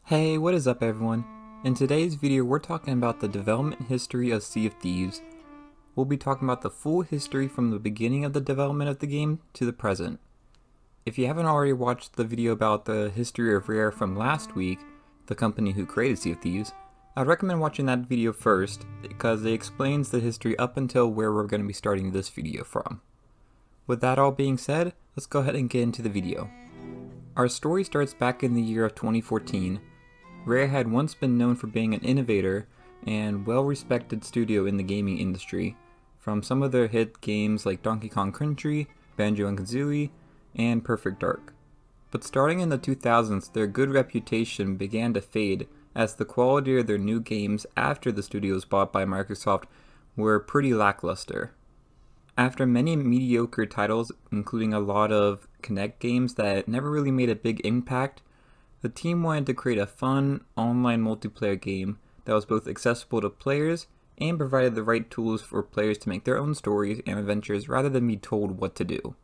Hey, what is up everyone? In today's video we're talking about the development history of Sea of Thieves. We'll be talking about the full history from the beginning of the development of the game to the present. If you haven't already watched the video about the history of Rare from last week, the company who created Sea of Thieves, I'd recommend watching that video first because it explains the history up until where we're going to be starting this video from. With that all being said, let's go ahead and get into the video. Our story starts back in the year of 2014. Rare had once been known for being an innovator and well-respected studio in the gaming industry, from some of their hit games like Donkey Kong Country, Banjo-Kazooie, and Perfect Dark. But starting in the 2000s, their good reputation began to fade as the quality of their new games after the studio was bought by Microsoft were pretty lackluster. After many mediocre titles, including a lot of Kinect games that never really made a big impact, the team wanted to create a fun, online multiplayer game that was both accessible to players and provided the right tools for players to make their own stories and adventures rather than be told what to do.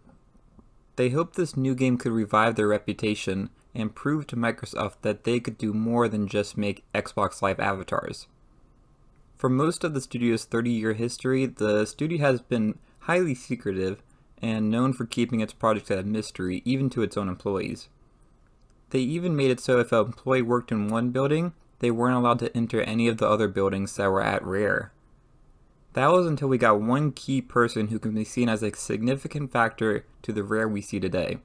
They hoped this new game could revive their reputation and prove to Microsoft that they could do more than just make Xbox Live avatars. For most of the studio's 30-year history, the studio has been highly secretive and known for keeping its projects a mystery even to its own employees. They even made it so if an employee worked in one building, they weren't allowed to enter any of the other buildings that were at Rare. That was until we got one key person who can be seen as a significant factor to the Rare we see today,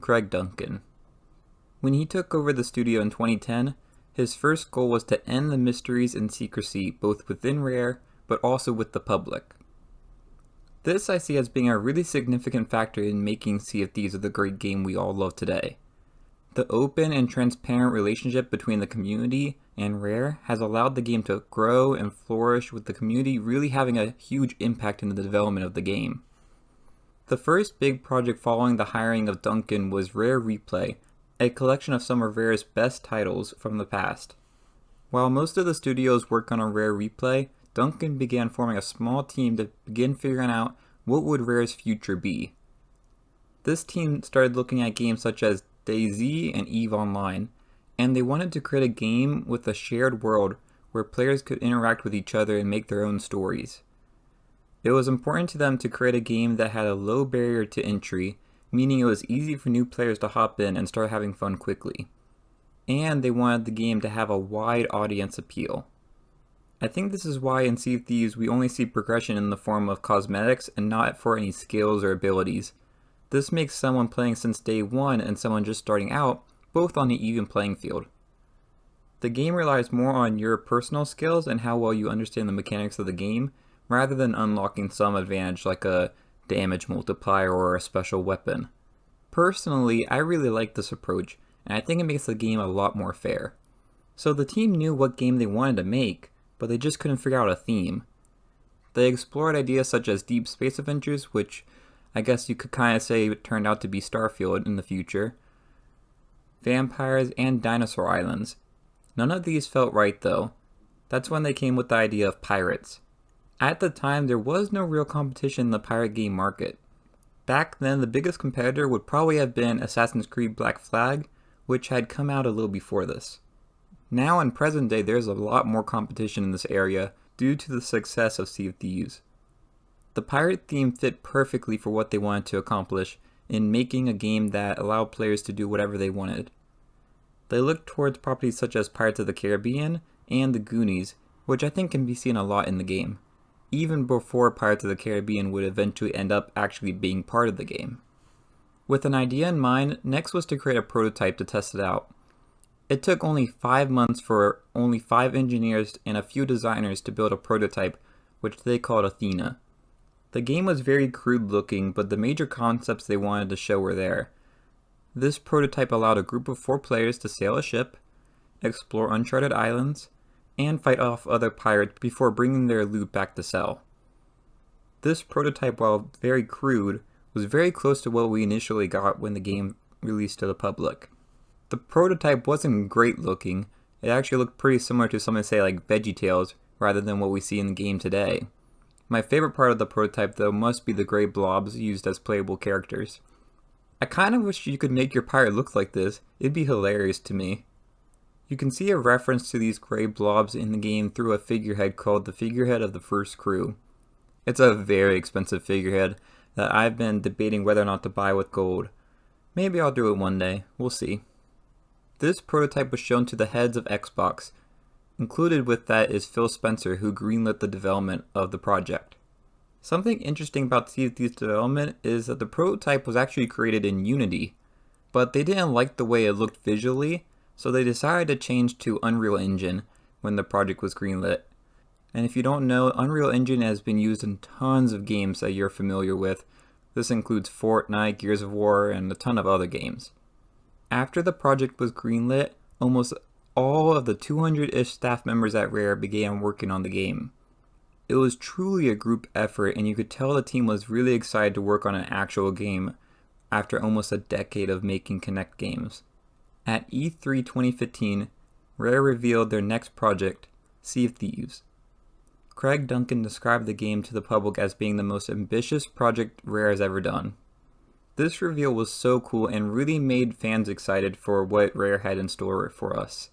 Craig Duncan. When he took over the studio in 2010, his first goal was to end the mysteries and secrecy both within Rare but also with the public. This I see as being a really significant factor in making Sea of Thieves the great game we all love today. The open and transparent relationship between the community and Rare has allowed the game to grow and flourish, with the community really having a huge impact in the development of the game. The first big project following the hiring of Duncan was Rare Replay, a collection of some of Rare's best titles from the past. While most of the studios work on a Rare Replay, Duncan began forming a small team to begin figuring out what would Rare's future be. This team started looking at games such as DayZ and EVE Online, and they wanted to create a game with a shared world where players could interact with each other and make their own stories. It was important to them to create a game that had a low barrier to entry, meaning it was easy for new players to hop in and start having fun quickly. And they wanted the game to have a wide audience appeal. I think this is why in Sea of Thieves we only see progression in the form of cosmetics and not for any skills or abilities. This makes someone playing since day one and someone just starting out both on an even playing field. The game relies more on your personal skills and how well you understand the mechanics of the game, rather than unlocking some advantage like a damage multiplier or a special weapon. Personally, I really like this approach, and I think it makes the game a lot more fair. So the team knew what game they wanted to make, but they just couldn't figure out a theme. They explored ideas such as deep space adventures, which I guess you could kind of say it turned out to be Starfield in the future, vampires, and dinosaur islands. None of these felt right though. That's when they came with the idea of pirates. At the time, there was no real competition in the pirate game market. Back then, the biggest competitor would probably have been Assassin's Creed Black Flag, which had come out a little before this. Now in present day, there's a lot more competition in this area due to the success of Sea of Thieves. The pirate theme fit perfectly for what they wanted to accomplish in making a game that allowed players to do whatever they wanted. They looked towards properties such as Pirates of the Caribbean and The Goonies, which I think can be seen a lot in the game, even before Pirates of the Caribbean would eventually end up actually being part of the game. With an idea in mind, next was to create a prototype to test it out. It took only 5 months for only 5 engineers and a few designers to build a prototype, which they called Athena. The game was very crude looking, but the major concepts they wanted to show were there. This prototype allowed a group of 4 players to sail a ship, explore uncharted islands, and fight off other pirates before bringing their loot back to sell. This prototype, while very crude, was very close to what we initially got when the game released to the public. The prototype wasn't great looking. It actually looked pretty similar to something say like VeggieTales rather than what we see in the game today. My favorite part of the prototype though must be the gray blobs used as playable characters. I kind of wish you could make your pirate look like this. It'd be hilarious to me. You can see a reference to these gray blobs in the game through a figurehead called the figurehead of the first crew. It's a very expensive figurehead that I've been debating whether or not to buy with gold. Maybe I'll do it one day, we'll see. This prototype was shown to the heads of Xbox. Included with that is Phil Spencer, who greenlit the development of the project. Something interesting about Sea of Thieves development is that the prototype was actually created in Unity, but they didn't like the way it looked visually, so they decided to change to Unreal Engine when the project was greenlit. And if you don't know, Unreal Engine has been used in tons of games that you're familiar with. This includes Fortnite, Gears of War, and a ton of other games. After the project was greenlit, almost all of the 200-ish staff members at Rare began working on the game. It was truly a group effort, and you could tell the team was really excited to work on an actual game after almost a decade of making Kinect games. At E3 2015, Rare revealed their next project, Sea of Thieves. Craig Duncan described the game to the public as being the most ambitious project Rare has ever done. This reveal was so cool and really made fans excited for what Rare had in store for us.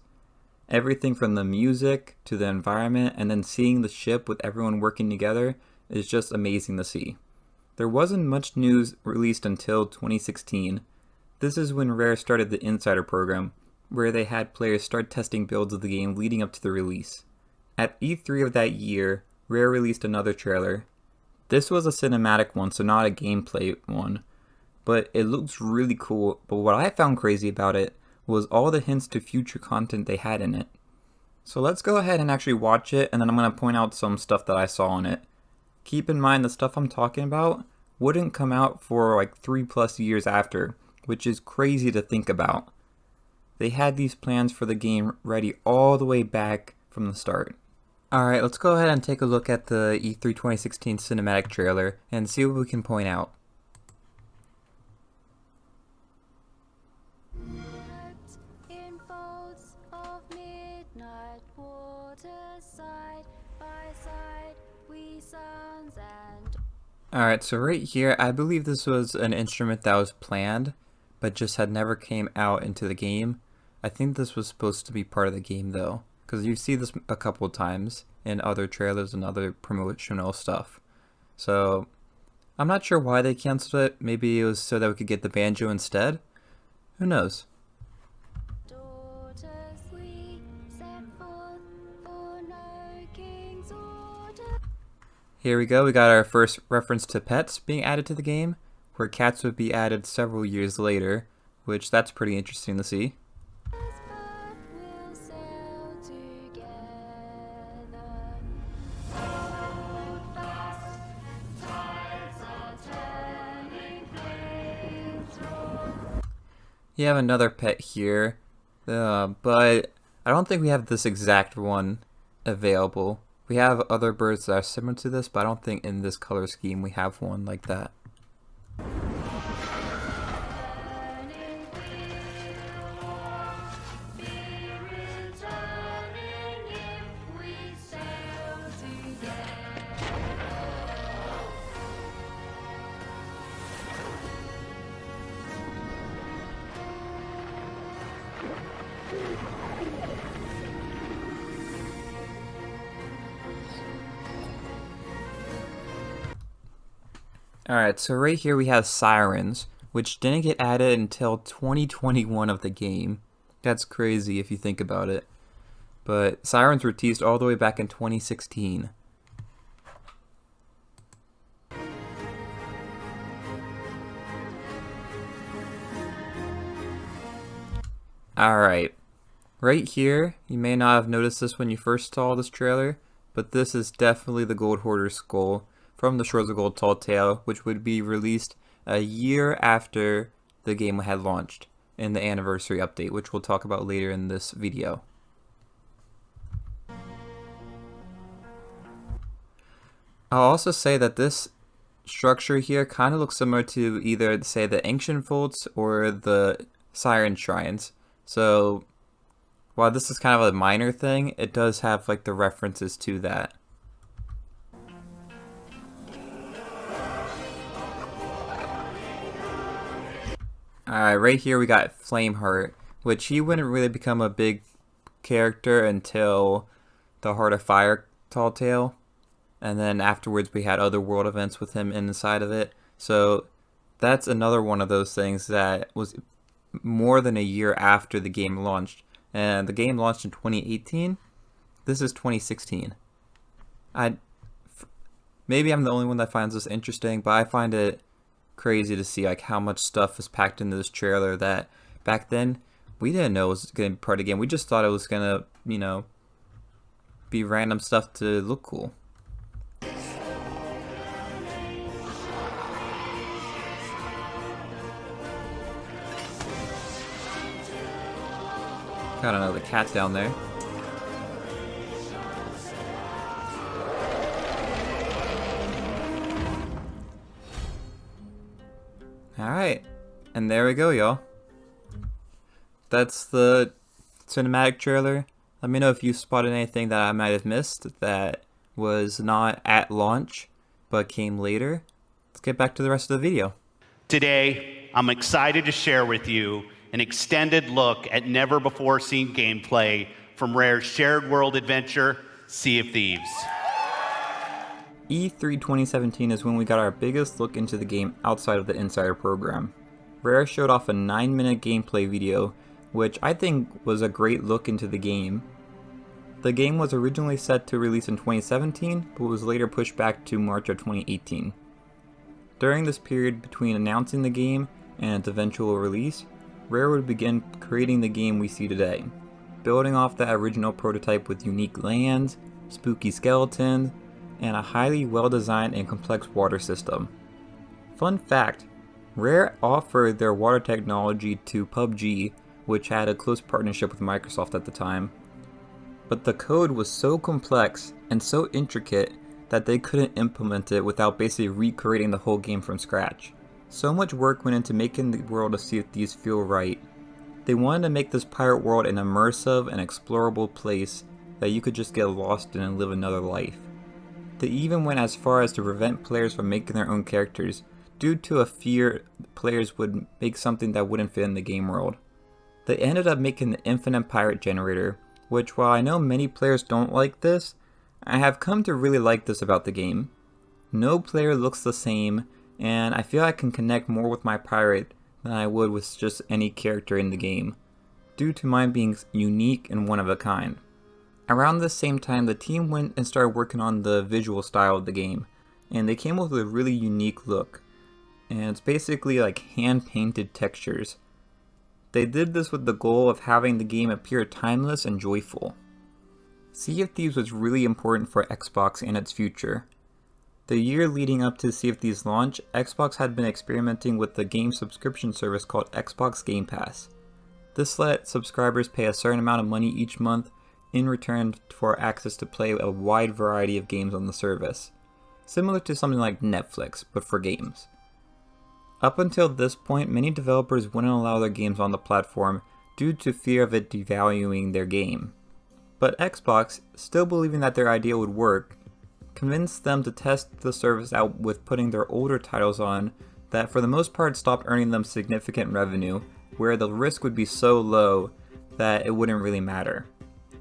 Everything from the music to the environment and then seeing the ship with everyone working together is just amazing to see. There wasn't much news released until 2016. This is when Rare started the Insider program, where they had players start testing builds of the game leading up to the release. At E3 of that year, Rare released another trailer. This was a cinematic one, so not a gameplay one, but it looks really cool. But what I found crazy about it was all the hints to future content they had in it. So let's go ahead and actually watch it, and then I'm going to point out some stuff that I saw in it. Keep in mind the stuff I'm talking about wouldn't come out for like 3+ years after, which is crazy to think about. They had these plans for the game ready all the way back from the start. Alright, let's go ahead and take a look at the E3 2016 cinematic trailer and see what we can point out. In folds of midnight water, side by side we sons and... Alright, so right here, I believe this was an instrument that was planned, but just had never came out into the game. I think this was supposed to be part of the game though, because you see this a couple of times in other trailers and other promotional stuff. So, I'm not sure why they canceled it. Maybe it was so that we could get the banjo instead? Who knows? daughters we set forth for no king's order. Here we go, we got our first reference to pets being added to the game, where cats would be added several years later, which that's pretty interesting to see. But we'll sail together. Hold fast, tides are turning, flames roar. You have another pet here, but I don't think we have this exact one available. We have other birds that are similar to this, but I don't think in this color scheme we have one like that. Burning with war, be returning if we sail together. Alright, so right here we have sirens, which didn't get added until 2021 of the game. That's crazy if you think about it. But sirens were teased all the way back in 2016. Alright, right here, you may not have noticed this when you first saw this trailer, but this is definitely the Gold Hoarder's skull from the Shores of Gold Tall Tale, which would be released a year after the game had launched in the anniversary update, which we'll talk about later in this video. I'll also say that this structure here kind of looks similar to either, say, the Ancient Vaults or the Siren Shrines. So while this is kind of a minor thing, it does have like the references to that. Alright, right here we got Flameheart, which he wouldn't really become a big character until the Heart of Fire Tall Tale, and then afterwards we had other world events with him inside of it. So that's another one of those things that was more than a year after the game launched. And the game launched in 2018. This is 2016. Maybe I'm the only one that finds this interesting, but I find it crazy to see like how much stuff is packed into this trailer that back then we didn't know was going to be part of the game. We just thought it was going to, be random stuff to look cool. Got another cat down there. Alright, and there we go, y'all. That's the cinematic trailer. Let me know if you spotted anything that I might have missed that was not at launch, but came later. Let's get back to the rest of the video. Today, I'm excited to share with you an extended look at never-before-seen gameplay from Rare's shared world adventure, Sea of Thieves. E3 2017 is when we got our biggest look into the game outside of the Insider program. Rare showed off a 9-minute gameplay video, which I think was a great look into the game. The game was originally set to release in 2017, but was later pushed back to March of 2018. During this period between announcing the game and its eventual release, Rare would begin creating the game we see today, building off that original prototype with unique lands, spooky skeletons, and a highly well-designed and complex water system. Fun fact, Rare offered their water technology to PUBG, which had a close partnership with Microsoft at the time. But the code was so complex and so intricate that they couldn't implement it without basically recreating the whole game from scratch. So much work went into making the world of Sea of Thieves feel right. They wanted to make this pirate world an immersive and explorable place that you could just get lost in and live another life. They even went as far as to prevent players from making their own characters due to a fear players would make something that wouldn't fit in the game world. They ended up making the Infinite Pirate Generator, which while I know many players don't like this, I have come to really like this about the game. No player looks the same, and I feel I can connect more with my pirate than I would with just any character in the game, due to mine being unique and one of a kind. Around the same time, the team went and started working on the visual style of the game, and they came up with a really unique look, and it's basically like hand-painted textures. They did this with the goal of having the game appear timeless and joyful. Sea of Thieves was really important for Xbox and its future. The year leading up to Sea of Thieves launch, Xbox had been experimenting with the game subscription service called Xbox Game Pass. This let subscribers pay a certain amount of money each month in return for access to play a wide variety of games on the service, similar to something like Netflix, but for games. Up until this point, many developers wouldn't allow their games on the platform due to fear of it devaluing their game. But Xbox, still believing that their idea would work, convinced them to test the service out with putting their older titles on that for the most part stopped earning them significant revenue, where the risk would be so low that it wouldn't really matter.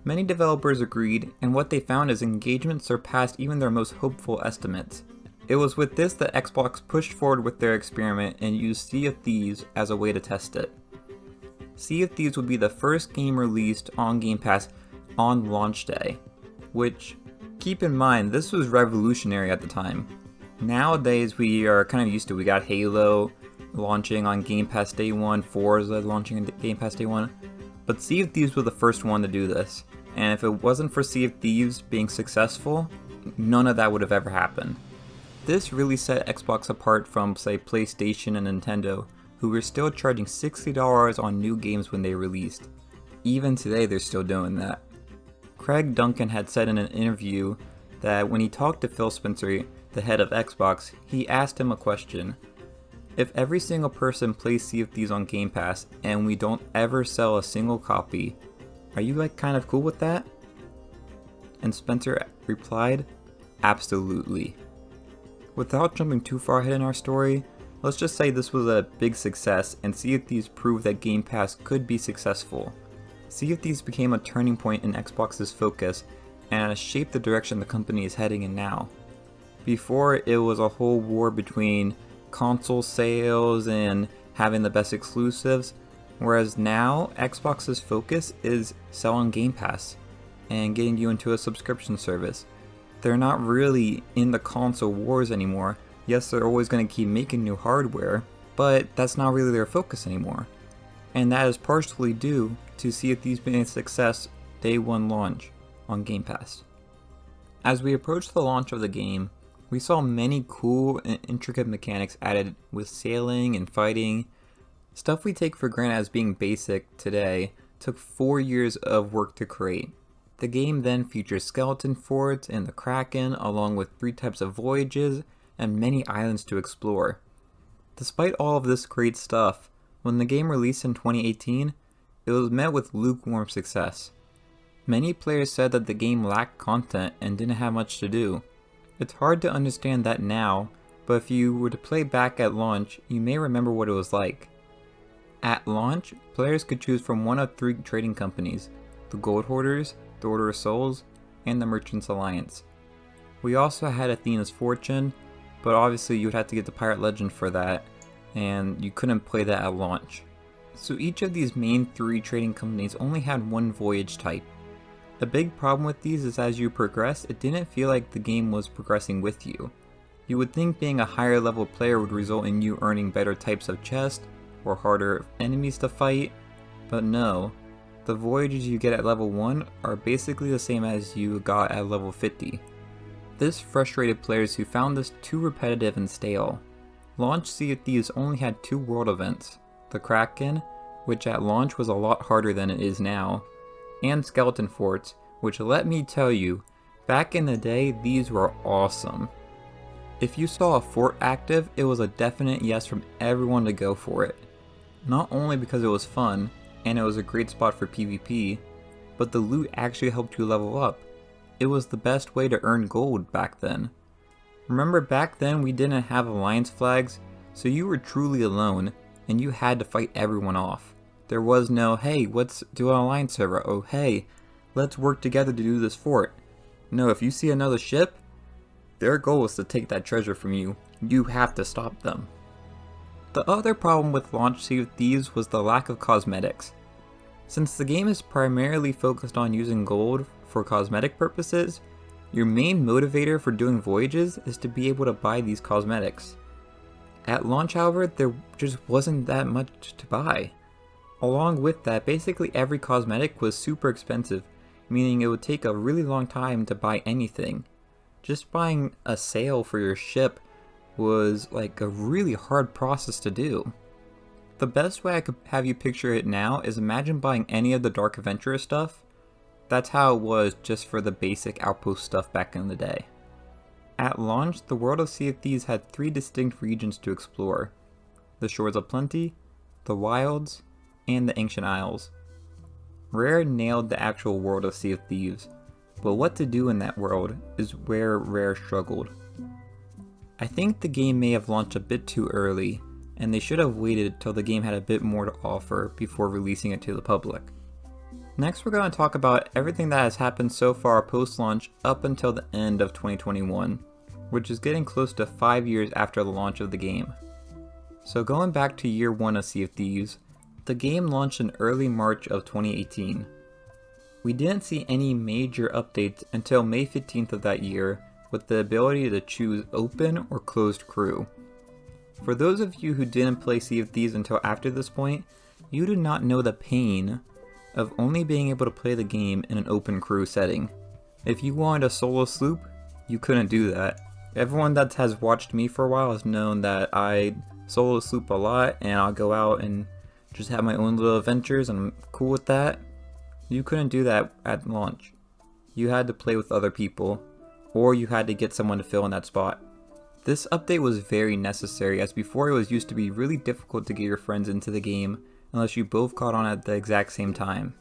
Many developers agreed, and what they found is engagement surpassed even their most hopeful estimates. It was with this that Xbox pushed forward with their experiment and used Sea of Thieves as a way to test it. Sea of Thieves would be the first game released on Game Pass on launch day, which, keep in mind, this was revolutionary at the time. Nowadays we are kind of used to, we got Halo launching on Game Pass day 1, Forza launching on Game Pass day 1, but Sea of Thieves was the first one to do this, and if it wasn't for Sea of Thieves being successful, none of that would have ever happened. This really set Xbox apart from, say, PlayStation and Nintendo, who were still charging $60 on new games when they released. Even today they're still doing that. Craig Duncan had said in an interview that when he talked to Phil Spencer, the head of Xbox, he asked him a question. If every single person plays Sea of Thieves on Game Pass and we don't ever sell a single copy, are you like kind of cool with that? And Spencer replied, absolutely. Without jumping too far ahead in our story, let's just say this was a big success and Sea of Thieves proved that Game Pass could be successful. Sea of Thieves became a turning point in Xbox's focus and has shaped the direction the company is heading in now. Before, it was a whole war between console sales and having the best exclusives, whereas now Xbox's focus is selling Game Pass and getting you into a subscription service. They're not really in the console wars anymore. Yes, they're always going to keep making new hardware, but that's not really their focus anymore. And that is partially due to Sea of Thieves being a success day one launch on Game Pass. As we approached the launch of the game, we saw many cool and intricate mechanics added with sailing and fighting. Stuff we take for granted as being basic today took 4 years of work to create. The game then features skeleton forts and the Kraken, along with 3 types of voyages and many islands to explore. Despite all of this great stuff, when the game released in 2018, it was met with lukewarm success. Many players said that the game lacked content and didn't have much to do. It's hard to understand that now, but if you were to play back at launch, you may remember what it was like. At launch, players could choose from one of 3 trading companies: the Gold Hoarders, the Order of Souls, and the Merchants Alliance. We also had Athena's Fortune, but obviously you would have to get the Pirate Legend for that, and you couldn't play that at launch. So each of these main 3 trading companies only had one voyage type. A big problem with these is as you progress, it didn't feel like the game was progressing with you. You would think being a higher level player would result in you earning better types of chest, or harder enemies to fight, but no. The voyages you get at level 1 are basically the same as you got at level 50. This frustrated players who found this too repetitive and stale. Launch Sea of Thieves only had 2 world events: the Kraken, which at launch was a lot harder than it is now, and Skeleton Forts, which, let me tell you, back in the day these were awesome. If you saw a fort active, it was a definite yes from everyone to go for it. Not only because it was fun, and it was a great spot for PvP, but the loot actually helped you level up. It was the best way to earn gold back then. Remember, back then we didn't have alliance flags, so you were truly alone, and you had to fight everyone off. There was no, hey, let's do an alliance server, oh hey, let's work together to do this fort. No, if you see another ship, their goal is to take that treasure from you. You have to stop them. The other problem with launch Sea of Thieves was the lack of cosmetics. Since the game is primarily focused on using gold for cosmetic purposes, your main motivator for doing voyages is to be able to buy these cosmetics. At launch, however, there just wasn't that much to buy. Along with that, basically every cosmetic was super expensive, meaning it would take a really long time to buy anything. Just buying a sail for your ship was like a really hard process to do. The best way I could have you picture it now is imagine buying any of the Dark Adventurer stuff. That's how it was just for the basic outpost stuff back in the day. At launch, the world of Sea of Thieves had 3 distinct regions to explore: the Shores of Plenty, the Wilds, and the Ancient Isles. Rare nailed the actual world of Sea of Thieves, but what to do in that world is where Rare struggled. I think the game may have launched a bit too early, and they should have waited till the game had a bit more to offer before releasing it to the public. Next, we're going to talk about everything that has happened so far post-launch up until the end of 2021, which is getting close to 5 years after the launch of the game. So going back to year 1 of Sea of Thieves, the game launched in early March of 2018. We didn't see any major updates until May 15th of that year, with the ability to choose open or closed crew. For those of you who didn't play Sea of Thieves until after this point, you do not know the pain of only being able to play the game in an open crew setting. If you wanted a solo sloop, you couldn't do that. Everyone that has watched me for a while has known that I solo sloop a lot and I'll go out and just have my own little adventures and I'm cool with that. You couldn't do that at launch. You had to play with other people, or you had to get someone to fill in that spot. This update was very necessary, as before it was used to be really difficult to get your friends into the game unless you both caught on at the exact same time.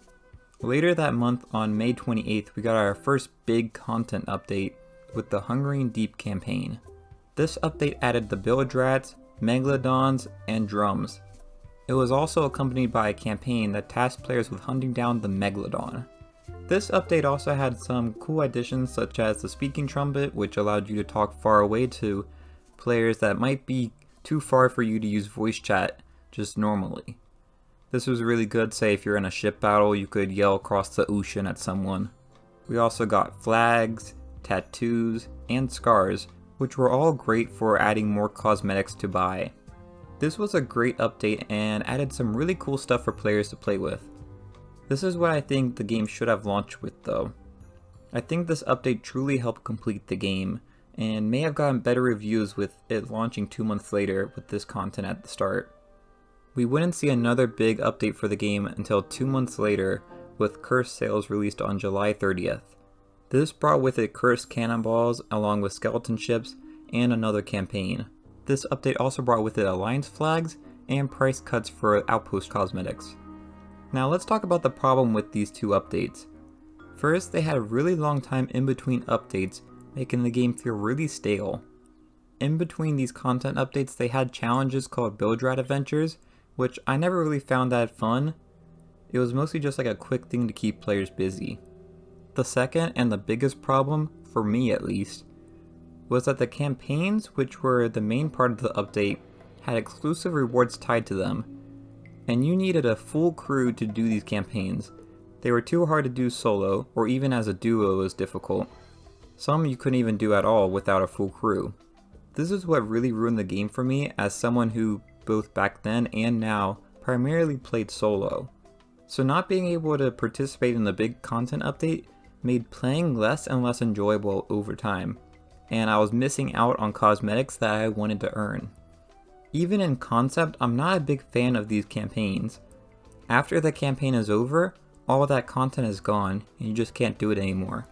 Later that month, on May 28th, we got our first big content update with the Hungering Deep campaign. This update added the Bilge Rats, Megalodons, and Drums. It was also accompanied by a campaign that tasked players with hunting down the Megalodon. This update also had some cool additions such as the speaking trumpet, which allowed you to talk far away to players that might be too far for you to use voice chat just normally. This was really good, say if you're in a ship battle, you could yell across the ocean at someone. We also got flags, tattoos, and scars, which were all great for adding more cosmetics to buy. This was a great update and added some really cool stuff for players to play with. This is what I think the game should have launched with though. I think this update truly helped complete the game, and may have gotten better reviews with it launching 2 months later with this content at the start. We wouldn't see another big update for the game until 2 months later with Cursed Sails released on July 30th. This brought with it cursed cannonballs along with skeleton ships and another campaign. This update also brought with it alliance flags and price cuts for outpost cosmetics. Now let's talk about the problem with these two updates. First, they had a really long time in between updates, making the game feel really stale. In between these content updates, they had challenges called Build Rat Adventures, which I never really found that fun. It was mostly just like a quick thing to keep players busy. The second and the biggest problem, for me at least, was that the campaigns, which were the main part of the update, had exclusive rewards tied to them, and you needed a full crew to do these campaigns. They were too hard to do solo, or even as a duo was difficult. Some you couldn't even do at all without a full crew. This is what really ruined the game for me as someone who, both back then and now, primarily played solo. So not being able to participate in the big content update made playing less and less enjoyable over time, and I was missing out on cosmetics that I wanted to earn. Even in concept, I'm not a big fan of these campaigns. After the campaign is over, all that content is gone, and you just can't do it anymore.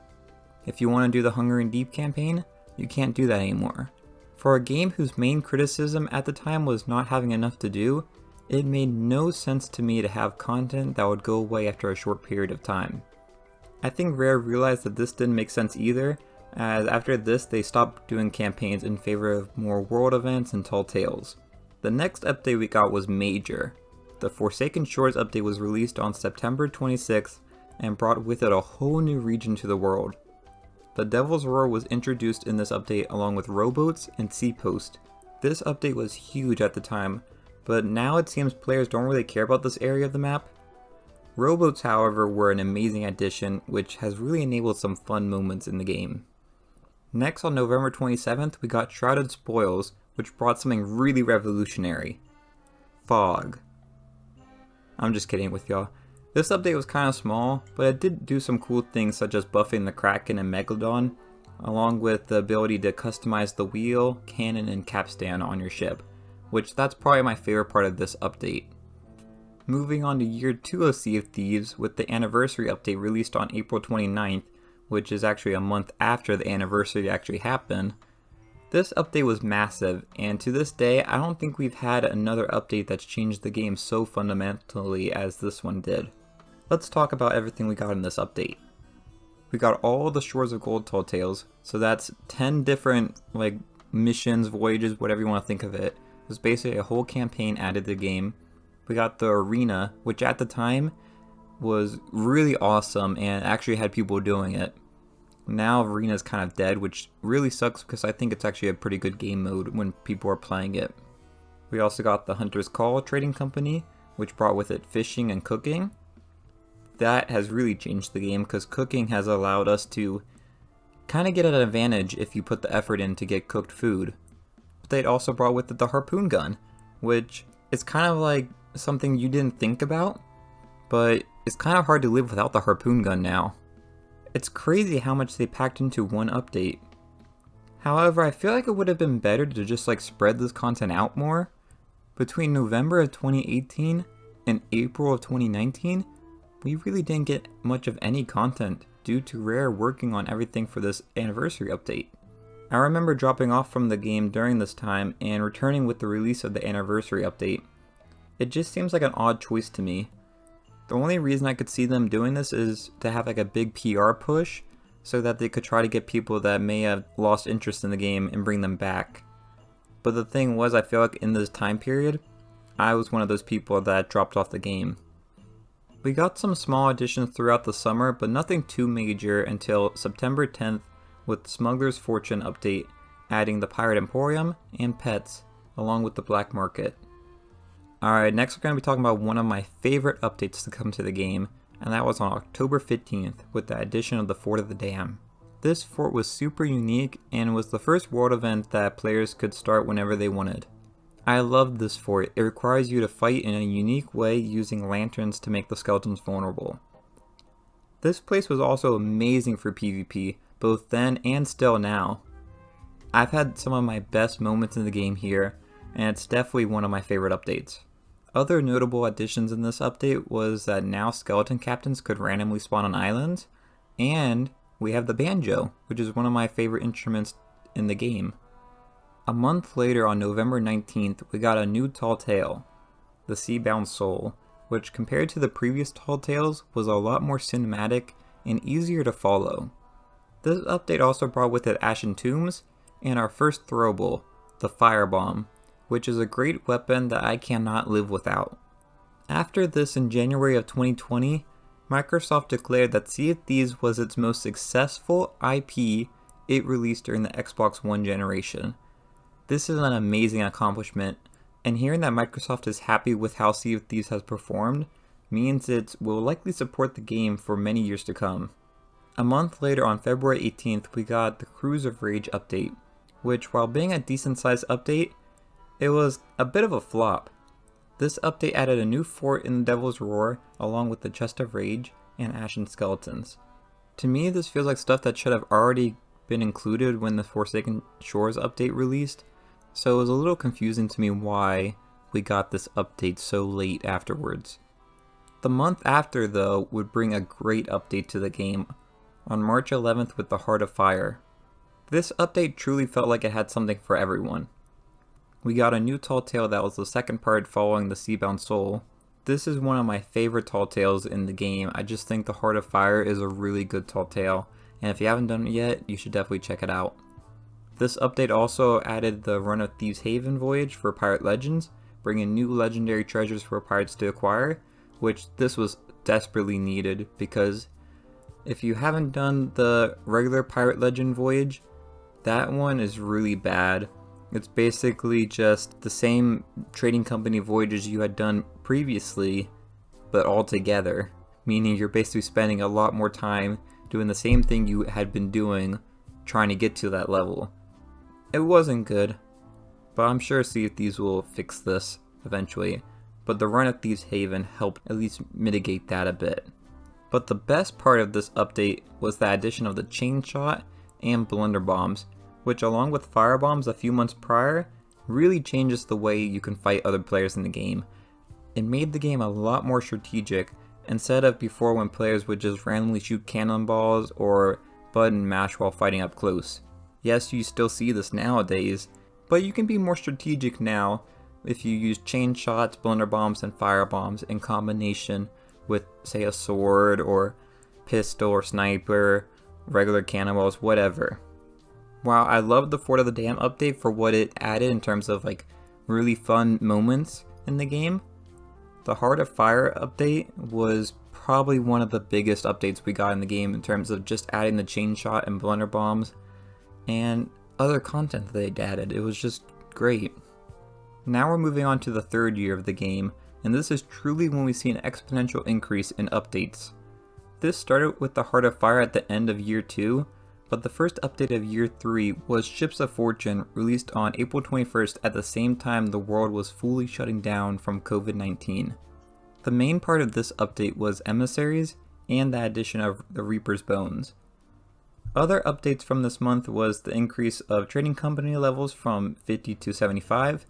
If you want to do the Hunger and Deep campaign, you can't do that anymore. For a game whose main criticism at the time was not having enough to do, it made no sense to me to have content that would go away after a short period of time. I think Rare realized that this didn't make sense either, as after this they stopped doing campaigns in favor of more world events and tall tales. The next update we got was major. The Forsaken Shores update was released on September 26th and brought with it a whole new region to the world. The Devil's Roar was introduced in this update along with rowboats and sea post. This update was huge at the time, but now it seems players don't really care about this area of the map. Rowboats, however, were an amazing addition, which has really enabled some fun moments in the game. Next, on November 27th, we got Shrouded Spoils, which brought something really revolutionary. Fog. I'm just kidding with y'all. This update was kind of small, but it did do some cool things such as buffing the Kraken and Megalodon, along with the ability to customize the wheel, cannon, and capstan on your ship, which that's probably my favorite part of this update. Moving on to year 2 of Sea of Thieves with the anniversary update released on April 29th, which is actually a month after the anniversary actually happened. This update was massive, and to this day I don't think we've had another update that's changed the game so fundamentally as this one did. Let's talk about everything we got in this update. We got all the Shores of Gold Tall Tales, so that's 10 different missions, voyages, whatever you want to think of it. It was basically a whole campaign added to the game. We got the arena, which at the time was really awesome and actually had people doing it. Now arena's kind of dead, which really sucks because I think it's actually a pretty good game mode when people are playing it. We also got the Hunter's Call trading company, which brought with it fishing and cooking. That has really changed the game because cooking has allowed us to kind of get an advantage if you put the effort in to get cooked food. But they also brought with it the harpoon gun, which is kind of like something you didn't think about, but it's kind of hard to live without the harpoon gun now. It's crazy how much they packed into one update. However, I feel like it would have been better to just spread this content out more. Between November of 2018 and April of 2019, we really didn't get much of any content due to Rare working on everything for this anniversary update. I remember dropping off from the game during this time and returning with the release of the anniversary update. It just seems like an odd choice to me. The only reason I could see them doing this is to have a big PR push so that they could try to get people that may have lost interest in the game and bring them back. But the thing was, I feel like in this time period, I was one of those people that dropped off the game. We got some small additions throughout the summer, but nothing too major until September 10th with Smuggler's Fortune update, adding the Pirate Emporium and pets, along with the Black Market. Alright, next we're going to be talking about one of my favorite updates to come to the game, and that was on October 15th with the addition of the Fort of the Dam. This fort was super unique and was the first world event that players could start whenever they wanted. I loved this fort. It requires you to fight in a unique way using lanterns to make the skeletons vulnerable. This place was also amazing for PvP, both then and still now. I've had some of my best moments in the game here, and it's definitely one of my favorite updates. Other notable additions in this update was that now skeleton captains could randomly spawn on islands, and we have the banjo, which is one of my favorite instruments in the game. A month later, on November 19th, we got a new tall tale, the Seabound Soul, which compared to the previous tall tales was a lot more cinematic and easier to follow. This update also brought with it Ashen Tombs and our first throwable, the Firebomb, which is a great weapon that I cannot live without. After this, in January of 2020, Microsoft declared that Sea of Thieves was its most successful IP it released during the Xbox One generation. This is an amazing accomplishment, and hearing that Microsoft is happy with how Sea of Thieves has performed means it will likely support the game for many years to come. A month later, on February 18th, we got the Cruise of Rage update, which, while being a decent sized update, it was a bit of a flop. This update added a new fort in the Devil's Roar, along with the Chest of Rage and Ashen Skeletons. To me, this feels like stuff that should have already been included when the Forsaken Shores update released, so it was a little confusing to me why we got this update so late afterwards. The month after, though, would bring a great update to the game, on March 11th with the Heart of Fire. This update truly felt like it had something for everyone. We got a new tall tale that was the second part following the Seabound Soul. This is one of my favorite tall tales in the game. I just think the Heart of Fire is a really good tall tale, and if you haven't done it yet, you should definitely check it out. This update also added the Run of Thieves Haven voyage for Pirate Legends, bringing new legendary treasures for pirates to acquire, which this was desperately needed because if you haven't done the regular Pirate Legend voyage, that one is really bad. It's basically just the same trading company voyages you had done previously, but all together, meaning you're basically spending a lot more time doing the same thing you had been doing trying to get to that level. It wasn't good, but I'm sure Sea of Thieves will fix this eventually, but the Run of Thieves Haven helped at least mitigate that a bit. But the best part of this update was the addition of the Chain Shot and Blunderbombs, which along with Firebombs a few months prior, really changes the way you can fight other players in the game. It made the game a lot more strategic, instead of before when players would just randomly shoot cannonballs or button mash while fighting up close. Yes, you still see this nowadays, but you can be more strategic now if you use chain shots, blunderbombs, and firebombs in combination with, say, a sword or pistol or sniper, regular cannonballs, whatever. While I love the Fort of the Dam update for what it added in terms of like really fun moments in the game, the Heart of Fire update was probably one of the biggest updates we got in the game in terms of just adding the chain shot and blunderbombs and other content that they added. It was just great. Now we're moving on to the third year of the game, and this is truly when we see an exponential increase in updates. This started with the Heart of Fire at the end of year 2, but the first update of year 3 was Ships of Fortune, released on April 21st at the same time the world was fully shutting down from COVID-19. The main part of this update was emissaries and the addition of the Reaper's Bones. Other updates from this month was the increase of trading company levels from 50 to 75,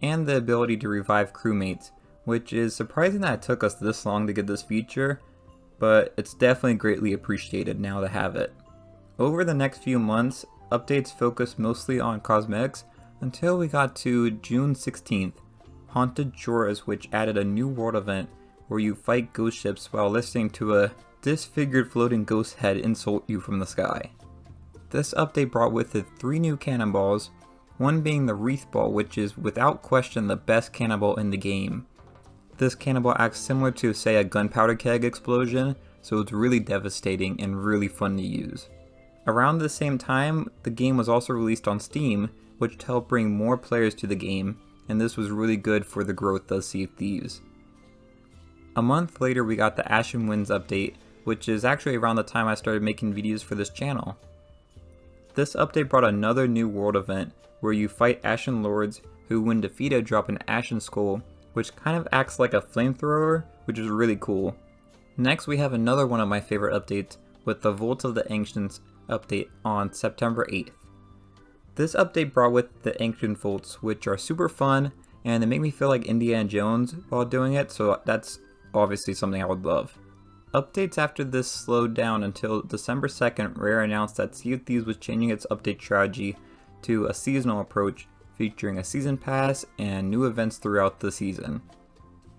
and the ability to revive crewmates, which is surprising that it took us this long to get this feature, but it's definitely greatly appreciated now to have it. Over the next few months, updates focused mostly on cosmetics until we got to June 16th, Haunted Shores, which added a new world event where you fight ghost ships while listening to a disfigured floating ghost head insult you from the sky. This update brought with it 3 new cannonballs, one being the Wreath Ball, which is without question the best cannonball in the game. This cannonball acts similar to, say, a gunpowder keg explosion, so it's really devastating and really fun to use. Around the same time, the game was also released on Steam, which helped bring more players to the game, and this was really good for the growth of Sea of Thieves. A month later, we got the Ashen Winds update, which is actually around the time I started making videos for this channel. This update brought another new world event, where you fight Ashen Lords, who when defeated drop an Ashen Skull, which kind of acts like a flamethrower, which is really cool. Next we have another one of my favorite updates, with the Vault of the Ancients update on September 8th. This update brought with the Ancient Vaults, which are super fun, and they make me feel like Indiana Jones while doing it, so that's obviously something I would love. Updates after this slowed down until December 2nd, Rare announced that Sea of Thieves was changing its update strategy to a seasonal approach, featuring a season pass and new events throughout the season.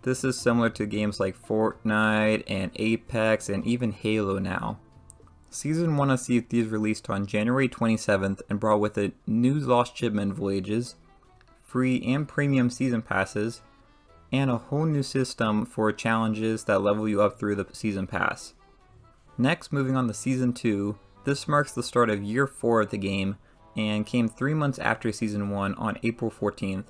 This is similar to games like Fortnite and Apex and even Halo now. Season 1 of Sea of Thieves released on January 27th and brought with it new Lost Shipment voyages, free and premium season passes, and a whole new system for challenges that level you up through the season pass. Next, moving on to Season 2, this marks the start of Year 4 of the game and came 3 months after Season 1 on April 14th,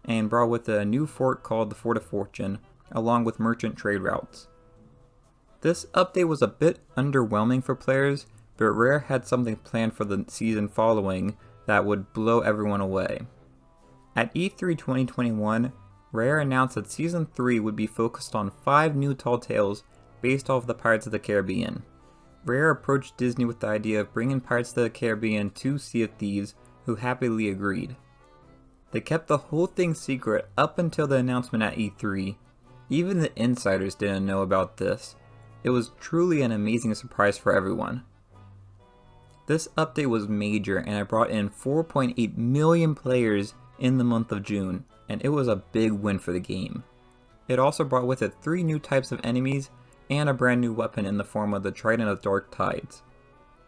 and brought with it a new fort called the Fort of Fortune, along with merchant trade routes. This update was a bit underwhelming for players, but Rare had something planned for the season following that would blow everyone away. At E3 2021, Rare announced that Season 3 would be focused on 5 new tall tales based off the Pirates of the Caribbean. Rare approached Disney with the idea of bringing Pirates of the Caribbean to Sea of Thieves, who happily agreed. They kept the whole thing secret up until the announcement at E3. Even the insiders didn't know about this. It was truly an amazing surprise for everyone. This update was major and it brought in 4.8 million players in the month of June, and it was a big win for the game. It also brought with it 3 new types of enemies and a brand new weapon in the form of the Trident of Dark Tides.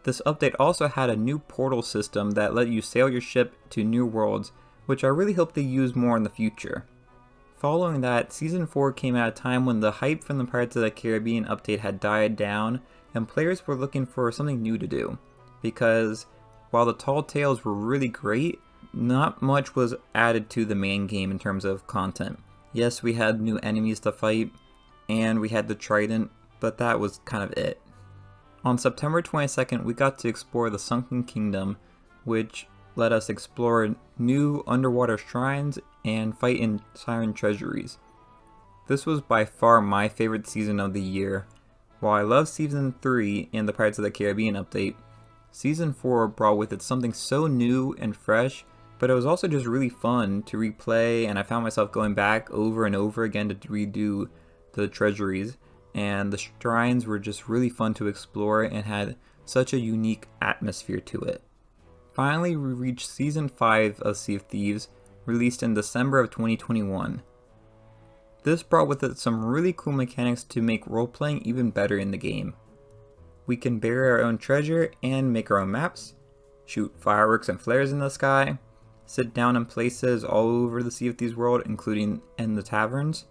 This update also had a new portal system that let you sail your ship to new worlds, which I really hope they use more in the future. Following that, Season 4 came at a time when the hype from the Pirates of the Caribbean update had died down and players were looking for something new to do. Because while the tall tales were really great, not much was added to the main game in terms of content. Yes, we had new enemies to fight, and we had the Trident, but that was kind of it. On September 22nd, we got to explore the Sunken Kingdom, which let us explore new underwater shrines and fight in siren treasuries. This was by far my favorite season of the year. While I love Season 3 and the Pirates of the Caribbean update, Season 4 brought with it something so new and fresh, but it was also just really fun to replay, and I found myself going back over and over again to redo the treasuries, and the shrines were just really fun to explore and had such a unique atmosphere to it. Finally, we reached Season 5 of Sea of Thieves, released in December of 2021. This brought with it some really cool mechanics to make role-playing even better in the game. We can bury our own treasure and make our own maps, shoot fireworks and flares in the sky, sit down in places all over the Sea of Thieves world, including in the taverns,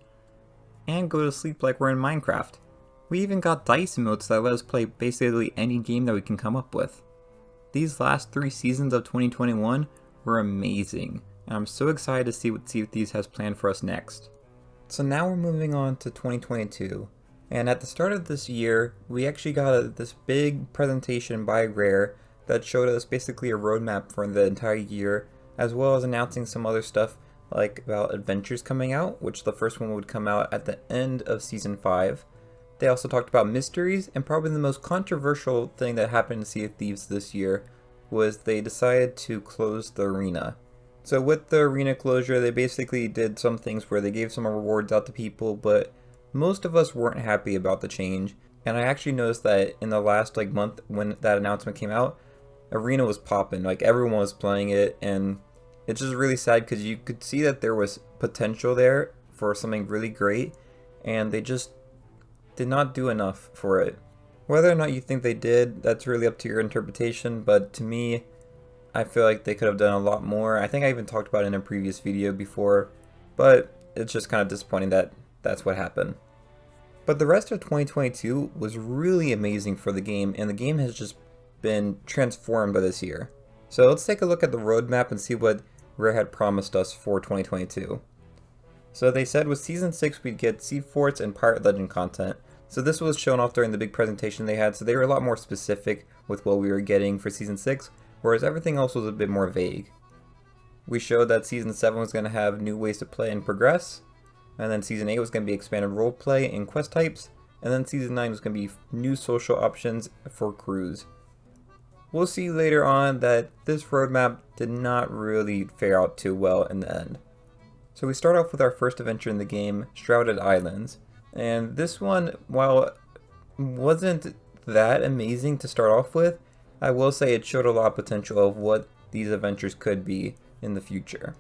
and go to sleep like we're in Minecraft. We even got dice emotes that let us play basically any game that we can come up with. These last 3 seasons of 2021 were amazing, and I'm so excited to see what Sea of Thieves has planned for us next. So now we're moving on to 2022, and at the start of this year, we actually got this big presentation by Rare that showed us basically a roadmap for the entire year, as well as announcing some other stuff like about adventures coming out, which the first one would come out at the end of Season 5. They also talked about mysteries, and probably the most controversial thing that happened in Sea of Thieves this year was they decided to close the arena. So with the arena closure, they basically did some things where they gave some rewards out to people, but most of us weren't happy about the change. And I actually noticed that in the last month when that announcement came out, arena was popping, everyone was playing it, and it's just really sad because you could see that there was potential there for something really great, and they just did not do enough for it. Whether or not you think they did, that's really up to your interpretation, but to me, I feel like they could have done a lot more. I think I even talked about it in a previous video before, but it's just kind of disappointing that that's what happened. But the rest of 2022 was really amazing for the game, and the game has just been transformed by this year. So let's take a look at the roadmap and see what Rare had promised us for 2022. So they said with Season 6 we'd get Sea Forts and Pirate Legend content. So this was shown off during the big presentation they had, so they were a lot more specific with what we were getting for Season 6, whereas everything else was a bit more vague. We showed that Season 7 was going to have new ways to play and progress, and then Season 8 was going to be expanded roleplay and quest types, and then Season 9 was going to be new social options for crews. We'll see later on that this roadmap did not really fare out too well in the end. So we start off with our first adventure in the game, Shrouded Islands, and this one, while it wasn't that amazing to start off with, I will say it showed a lot of potential of what these adventures could be in the future.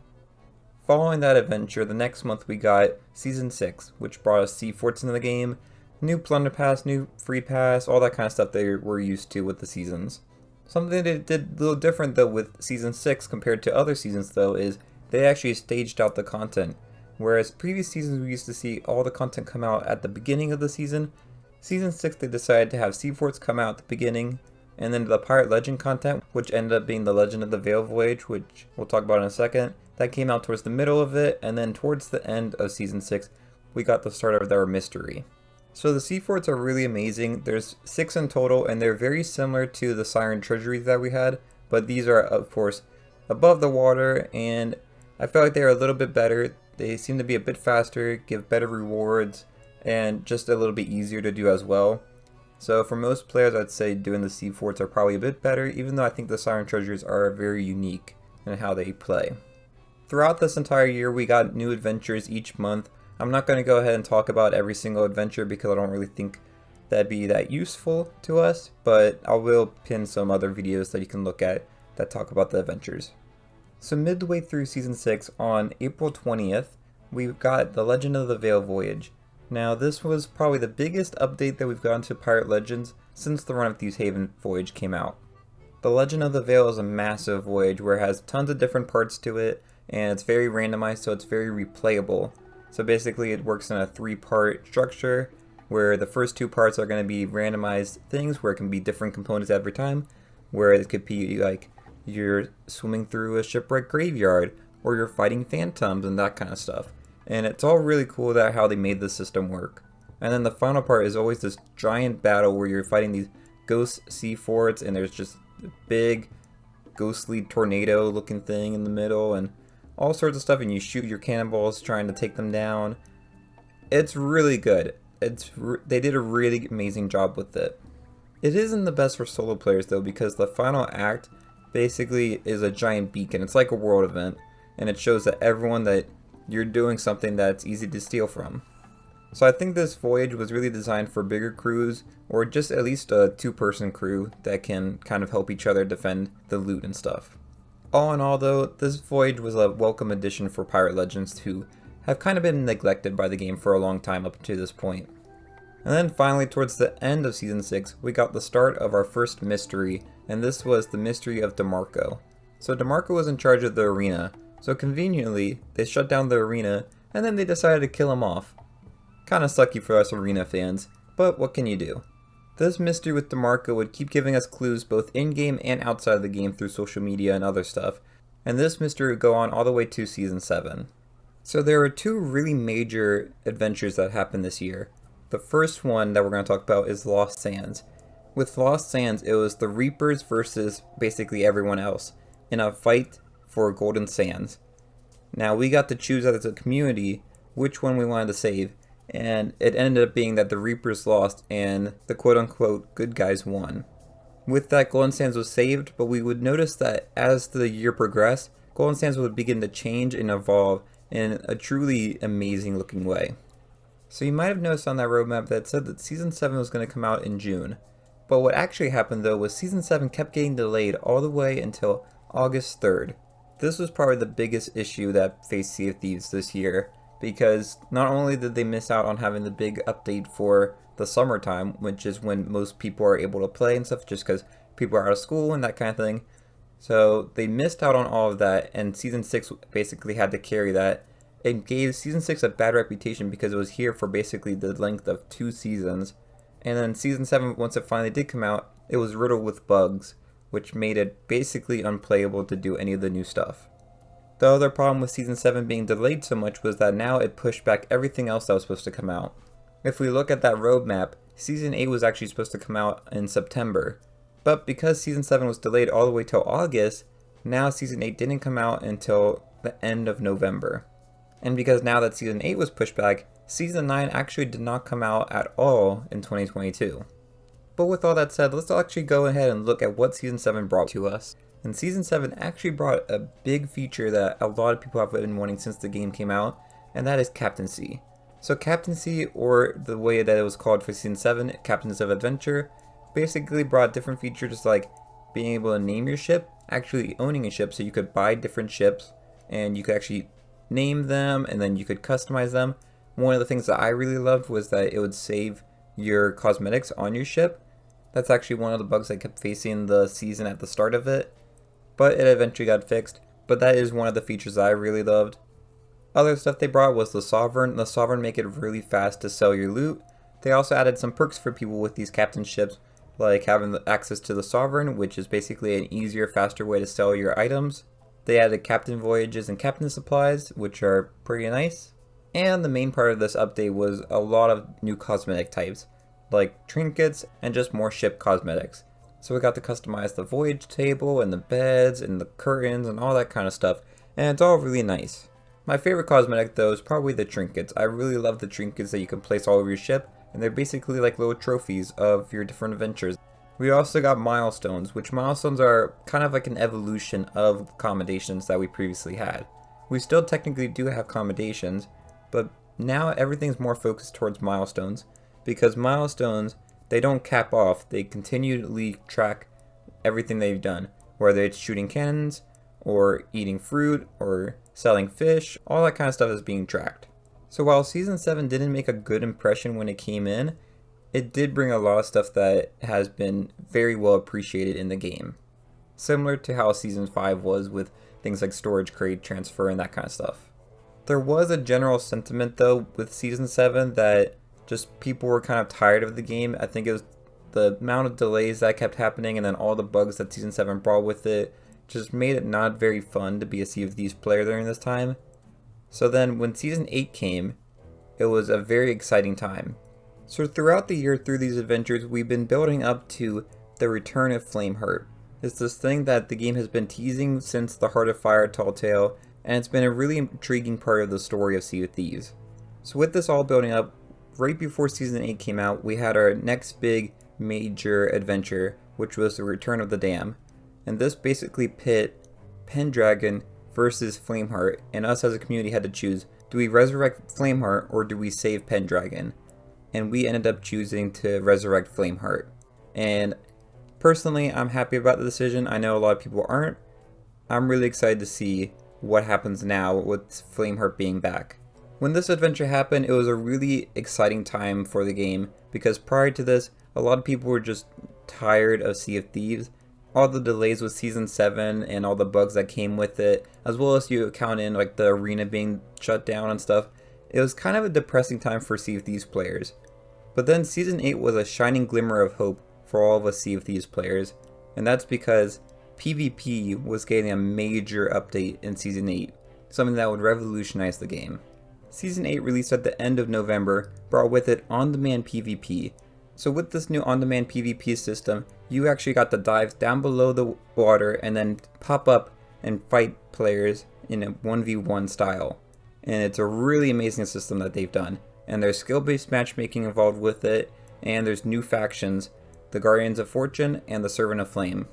Following that adventure, the next month we got Season 6, which brought us Sea Forts into the game, new Plunder Pass, new Free Pass, all that kind of stuff they were used to with the seasons. Something they did a little different though with Season 6 compared to other seasons though is they actually staged out the content. Whereas previous seasons we used to see all the content come out at the beginning of the season, Season 6 they decided to have Sea Forts come out at the beginning, and then the Pirate Legend content, which ended up being the Legend of the Veil Voyage, which we'll talk about in a second, that came out towards the middle of it, and then towards the end of Season 6 we got the start of their mystery. So the Sea Forts are really amazing. There's 6 in total, and they're very similar to the Siren Treasuries that we had, but these are of course above the water, and I felt like they were a little bit better. They seem to be a bit faster, give better rewards, and just a little bit easier to do as well. So for most players I'd say doing the Sea Forts are probably a bit better, even though I think the Siren Treasuries are very unique in how they play. Throughout this entire year we got new adventures each month. I'm not going to go ahead and talk about every single adventure because I don't really think that'd be that useful to us, but I will pin some other videos that you can look at that talk about the adventures. So midway through Season 6 on April 20th, we got the Legend of the Veil Voyage. Now this was probably the biggest update that we've gotten to Pirate Legends since the Run of Thieves Haven voyage came out. The Legend of the Veil is a massive voyage where it has tons of different parts to it, and it's very randomized, so it's very replayable. So basically it works in a 3-part structure where the first 2 parts are going to be randomized things where it can be different components every time, where it could be like you're swimming through a shipwreck graveyard or you're fighting phantoms and that kind of stuff. And it's all really cool that how they made the system work. And then the final part is always this giant battle where you're fighting these ghost sea forts, and there's just a big ghostly tornado looking thing in the middle and all sorts of stuff, and you shoot your cannonballs trying to take them down. It's really good. They did a really amazing job with it. It isn't the best for solo players though, because the final act basically is a giant beacon. It's like a world event, and it shows that everyone that you're doing something that's easy to steal from. So I think this voyage was really designed for bigger crews, or just at least a 2-person crew that can kind of help each other defend the loot and stuff. All in all though, this voyage was a welcome addition for Pirate Legends who have kind of been neglected by the game for a long time up to this point. And then finally towards the end of Season 6, we got the start of our first mystery, and this was the mystery of DeMarco. So DeMarco was in charge of the arena, so conveniently they shut down the arena and then they decided to kill him off. Kinda sucky for us arena fans, but what can you do? This mystery with DeMarco would keep giving us clues both in-game and outside of the game through social media and other stuff, and this mystery would go on all the way to Season 7. So there were 2 really major adventures that happened this year. The first one that we're going to talk about is Lost Sands. With Lost Sands, it was the Reapers versus basically everyone else in a fight for Golden Sands. Now we got to choose as a community which one we wanted to save, and it ended up being that the Reapers lost and the quote-unquote good guys won. With that, Golden Sands was saved, but we would notice that as the year progressed, Golden Sands would begin to change and evolve in a truly amazing looking way. So you might have noticed on that roadmap that it said that Season 7 was going to come out in June. But what actually happened though was Season 7 kept getting delayed all the way until August 3rd. This was probably the biggest issue that faced Sea of Thieves this year, because not only did they miss out on having the big update for the summertime, which is when most people are able to play and stuff just because people are out of school and that kind of thing, So they missed out on all of that, and Season 6 basically had to carry that. It gave Season 6 a bad reputation because it was here for basically the length of 2 seasons. And then Season 7, once it finally did come out, it was riddled with bugs, which made it basically unplayable to do any of the new stuff. The other problem with Season 7 being delayed so much was that now it pushed back everything else that was supposed to come out. If we look at that roadmap, Season 8 was actually supposed to come out in September. But because Season 7 was delayed all the way till August, now Season 8 didn't come out until the end of November. And because now that Season 8 was pushed back, Season 9 actually did not come out at all in 2022. But with all that said, let's actually go ahead and look at what Season 7 brought to us. And Season 7 actually brought a big feature that a lot of people have been wanting since the game came out, and that is Captaincy. So Captaincy, or the way that it was called for Season 7, Captains of Adventure, basically brought different features like being able to name your ship, actually owning a ship, so you could buy different ships, and you could actually name them, and then you could customize them. One of the things that I really loved was that it would save your cosmetics on your ship. That's actually one of the bugs I kept facing the season at the start of it, but it eventually got fixed. But that is one of the features that I really loved. Other stuff they brought was the Sovereign. The Sovereign make it really fast to sell your loot. They also added some perks for people with these captain ships, like having access to the Sovereign, which is basically an easier, faster way to sell your items. They added captain voyages and captain supplies, which are pretty nice. And the main part of this update was a lot of new cosmetic types, like trinkets and just more ship cosmetics. So we got to customize the voyage table and the beds and the curtains and all that kind of stuff, and it's all really nice. My favorite cosmetic though is probably the trinkets. I really love the trinkets that you can place all over your ship, and they're basically like little trophies of your different adventures. We also got milestones, which milestones are kind of like an evolution of accommodations that we previously had. We still technically do have accommodations, but now everything's more focused towards milestones, because milestones, they don't cap off, they continually track everything they've done, whether it's shooting cannons, or eating fruit, or selling fish, all that kind of stuff is being tracked. So while Season 7 didn't make a good impression when it came in, it did bring a lot of stuff that has been very well appreciated in the game. Similar to how Season 5 was with things like storage crate transfer and that kind of stuff. There was a general sentiment though with Season 7 that just people were kind of tired of the game. I think it was the amount of delays that kept happening, and then all the bugs that Season 7 brought with it just made it not very fun to be a Sea of Thieves player during this time. So then when Season 8 came, it was a very exciting time. So throughout the year through these adventures, we've been building up to the return of Flameheart. It's this thing that the game has been teasing since the Heart of Fire Tall Tale, and it's been a really intriguing part of the story of Sea of Thieves. So with this all building up, right before Season 8 came out, we had our next big major adventure, which was the Return of the Dam. And this basically pit Pendragon versus Flameheart, and us as a community had to choose, do we resurrect Flameheart or do we save Pendragon? And we ended up choosing to resurrect Flameheart. And personally, I'm happy about the decision. I know a lot of people aren't. I'm really excited to see what happens now with Flameheart being back. When this adventure happened, it was a really exciting time for the game, because prior to this, a lot of people were just tired of Sea of Thieves. All the delays with Season 7 and all the bugs that came with it, as well as you count in like the arena being shut down and stuff, it was kind of a depressing time for Sea of Thieves players. But then Season 8 was a shining glimmer of hope for all of us Sea of Thieves players, and that's because PvP was getting a major update in Season 8, something that would revolutionize the game. Season 8 released at the end of November brought with it on-demand PvP. So with this new on-demand PvP system, you actually got to dive down below the water and then pop up and fight players in a 1v1 style. And it's a really amazing system that they've done. And there's skill-based matchmaking involved with it, and there's new factions, the Guardians of Fortune and the Servant of Flame.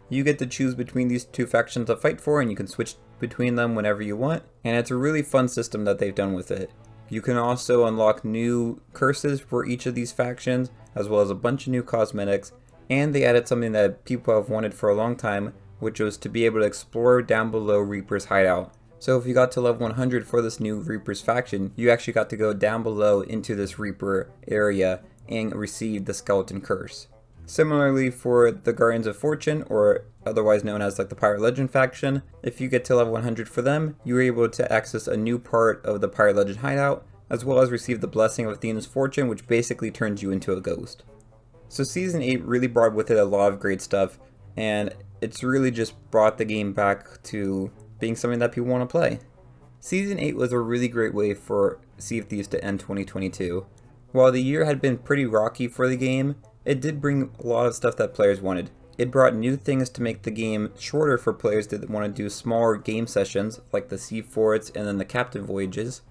You get to choose between these two factions to fight for, and you can switch between them whenever you want, and it's a really fun system that they've done with it. You can also unlock new curses for each of these factions, as well as a bunch of new cosmetics, and they added something that people have wanted for a long time, which was to be able to explore down below Reaper's hideout. So if you got to level 100 for this new Reaper's faction, you actually got to go down below into this Reaper area and receive the Skeleton Curse. Similarly, for the Guardians of Fortune, or otherwise known as like the Pirate Legend faction, if you get to level 100 for them, you are able to access a new part of the Pirate Legend hideout, as well as receive the Blessing of Athena's Fortune, which basically turns you into a ghost. So Season 8 really brought with it a lot of great stuff, and it's really just brought the game back to being something that people want to play. Season 8 was a really great way for Sea of Thieves to end 2022. While the year had been pretty rocky for the game, it did bring a lot of stuff that players wanted. It brought new things to make the game shorter for players that want to do smaller game sessions, like the sea forts and then the captain voyages.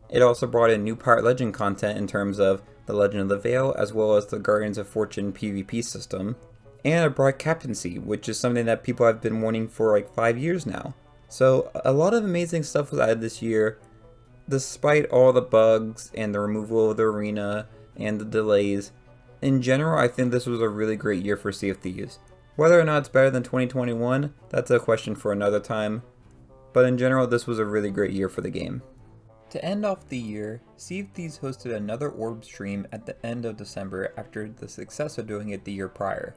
It also brought in new Pirate Legend content in terms of the Legend of the Veil, as well as the Guardians of Fortune PvP system. And it brought captaincy, which is something that people have been wanting for like 5 years now. So a lot of amazing stuff was added this year, despite all the bugs and the removal of the arena and the delays. In general, I think this was a really great year for Sea of Thieves. Whether or not it's better than 2021, that's a question for another time. But in general, this was a really great year for the game. To end off the year, Sea of Thieves hosted another Orb stream at the end of December after the success of doing it the year prior.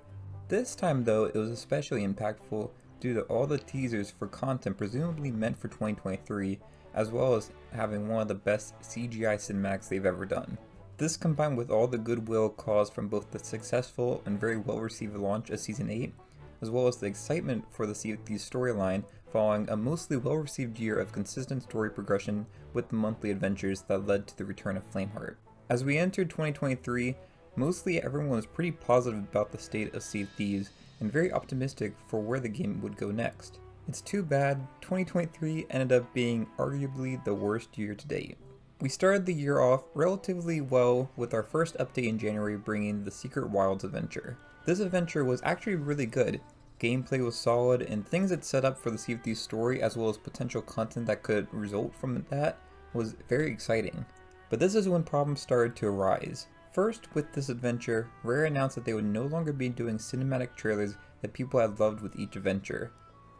This time though, it was especially impactful due to all the teasers for content presumably meant for 2023, as well as having one of the best CGI cinematics they've ever done. This combined with all the goodwill caused from both the successful and very well received launch of Season 8, as well as the excitement for the Sea of Thieves storyline following a mostly well received year of consistent story progression with the monthly adventures that led to the return of Flameheart. As we entered 2023, mostly everyone was pretty positive about the state of Sea of Thieves and very optimistic for where the game would go next. It's too bad 2023 ended up being arguably the worst year to date. We started the year off relatively well with our first update in January bringing the Secret Wilds adventure. This adventure was actually really good. Gameplay was solid, and things it set up for the Sea of Thieves story as well as potential content that could result from that was very exciting. But this is when problems started to arise. First, with this adventure, Rare announced that they would no longer be doing cinematic trailers that people had loved with each adventure.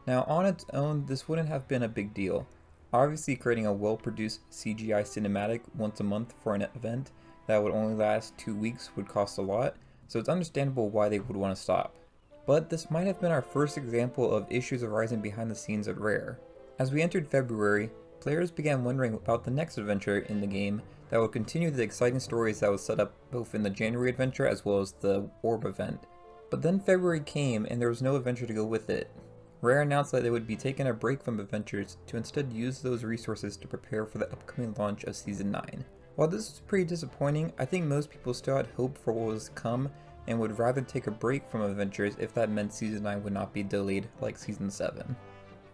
Now on its own, this wouldn't have been a big deal. Obviously creating a well-produced CGI cinematic once a month for an event that would only last 2 weeks would cost a lot, so it's understandable why they would want to stop. But this might have been our first example of issues arising behind the scenes at Rare. As we entered February, players began wondering about the next adventure in the game that would continue the exciting stories that was set up both in the January adventure as well as the Orb event. But then February came and there was no adventure to go with it. Rare announced that they would be taking a break from adventures to instead use those resources to prepare for the upcoming launch of Season 9. While this was pretty disappointing, I think most people still had hope for what was to come and would rather take a break from adventures if that meant Season 9 would not be delayed like Season 7.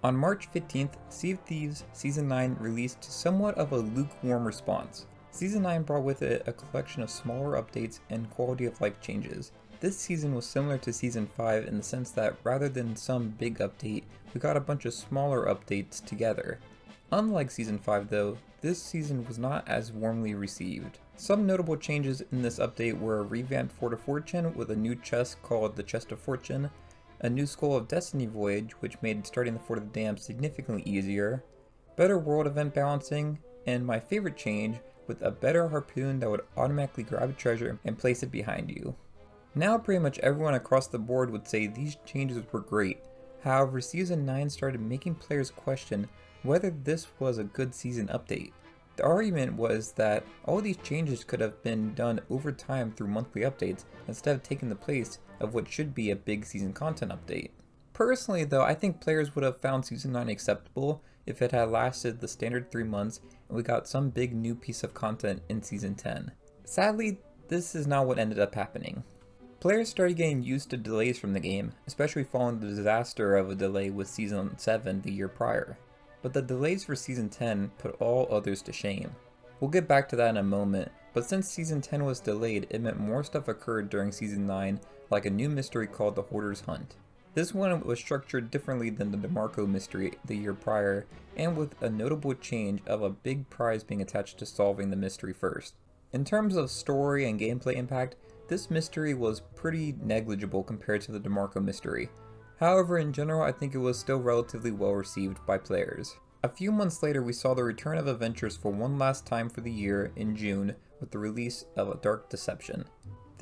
On March 15th, Sea of Thieves Season 9 released somewhat of a lukewarm response. Season 9 brought with it a collection of smaller updates and quality of life changes. This season was similar to Season 5 in the sense that rather than some big update, we got a bunch of smaller updates together. Unlike Season 5 though, this season was not as warmly received. Some notable changes in this update were a revamped Fort of Fortune with a new chest called the Chest of Fortune, a new Skull of Destiny voyage which made starting the Fort of the Damned significantly easier, better world event balancing, and my favorite change, with a better harpoon that would automatically grab a treasure and place it behind you. Now pretty much everyone across the board would say these changes were great. However, Season 9 started making players question whether this was a good season update. The argument was that all these changes could have been done over time through monthly updates instead of taking the place of what should be a big season content update. Personally though, I think players would have found Season 9 acceptable if it had lasted the standard 3 months and we got some big new piece of content in Season 10. Sadly, this is not what ended up happening. Players started getting used to delays from the game, especially following the disaster of a delay with Season 7 the year prior. But the delays for Season 10 put all others to shame. We'll get back to that in a moment, but since Season 10 was delayed, it meant more stuff occurred during Season 9, like a new mystery called the Hoarder's Hunt. This one was structured differently than the DeMarco mystery the year prior, and with a notable change of a big prize being attached to solving the mystery first. In terms of story and gameplay impact, this mystery was pretty negligible compared to the DeMarco mystery. However, in general, I think it was still relatively well received by players. A few months later, we saw the return of adventures for one last time for the year in June with the release of A Dark Deception.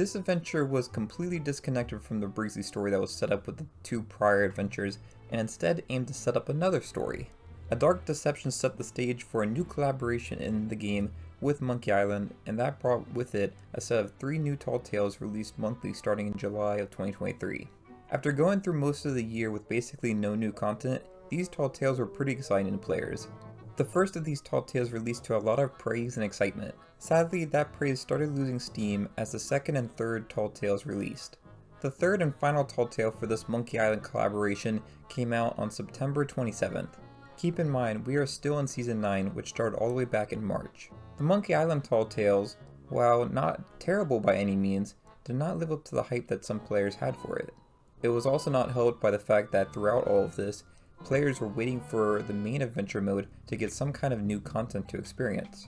This adventure was completely disconnected from the breezy story that was set up with the 2 prior adventures, and instead aimed to set up another story. A dark deception set the stage for a new collaboration in the game with Monkey Island, and that brought with it a set of 3 new Tall Tales released monthly starting in July of 2023. After going through most of the year with basically no new content, these Tall Tales were pretty exciting to players. The first of these Tall Tales released to a lot of praise and excitement. Sadly, that praise started losing steam as the second and third Tall Tales released. The third and final Tall Tale for this Monkey Island collaboration came out on September 27th. Keep in mind, we are still in Season 9, which started all the way back in March. The Monkey Island Tall Tales, while not terrible by any means, did not live up to the hype that some players had for it. It was also not helped by the fact that throughout all of this, players were waiting for the main adventure mode to get some kind of new content to experience.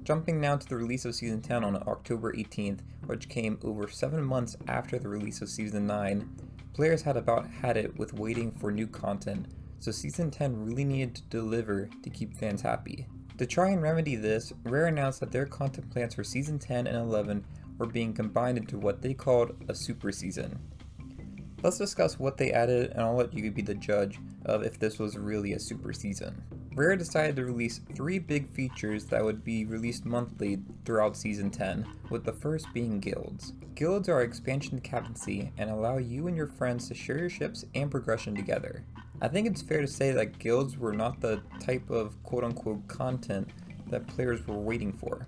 Jumping now to the release of Season 10 on October 18th, which came over 7 months after the release of Season 9, players had about had it with waiting for new content, so Season 10 really needed to deliver to keep fans happy. To try and remedy this, Rare announced that their content plans for Season 10 and 11 were being combined into what they called a Super Season. Let's discuss what they added, and I'll let you be the judge of if this was really a super season. Rare decided to release 3 big features that would be released monthly throughout Season 10, with the first being guilds. Guilds are expansion captaincy and allow you and your friends to share your ships and progression together. I think it's fair to say that guilds were not the type of quote-unquote content that players were waiting for.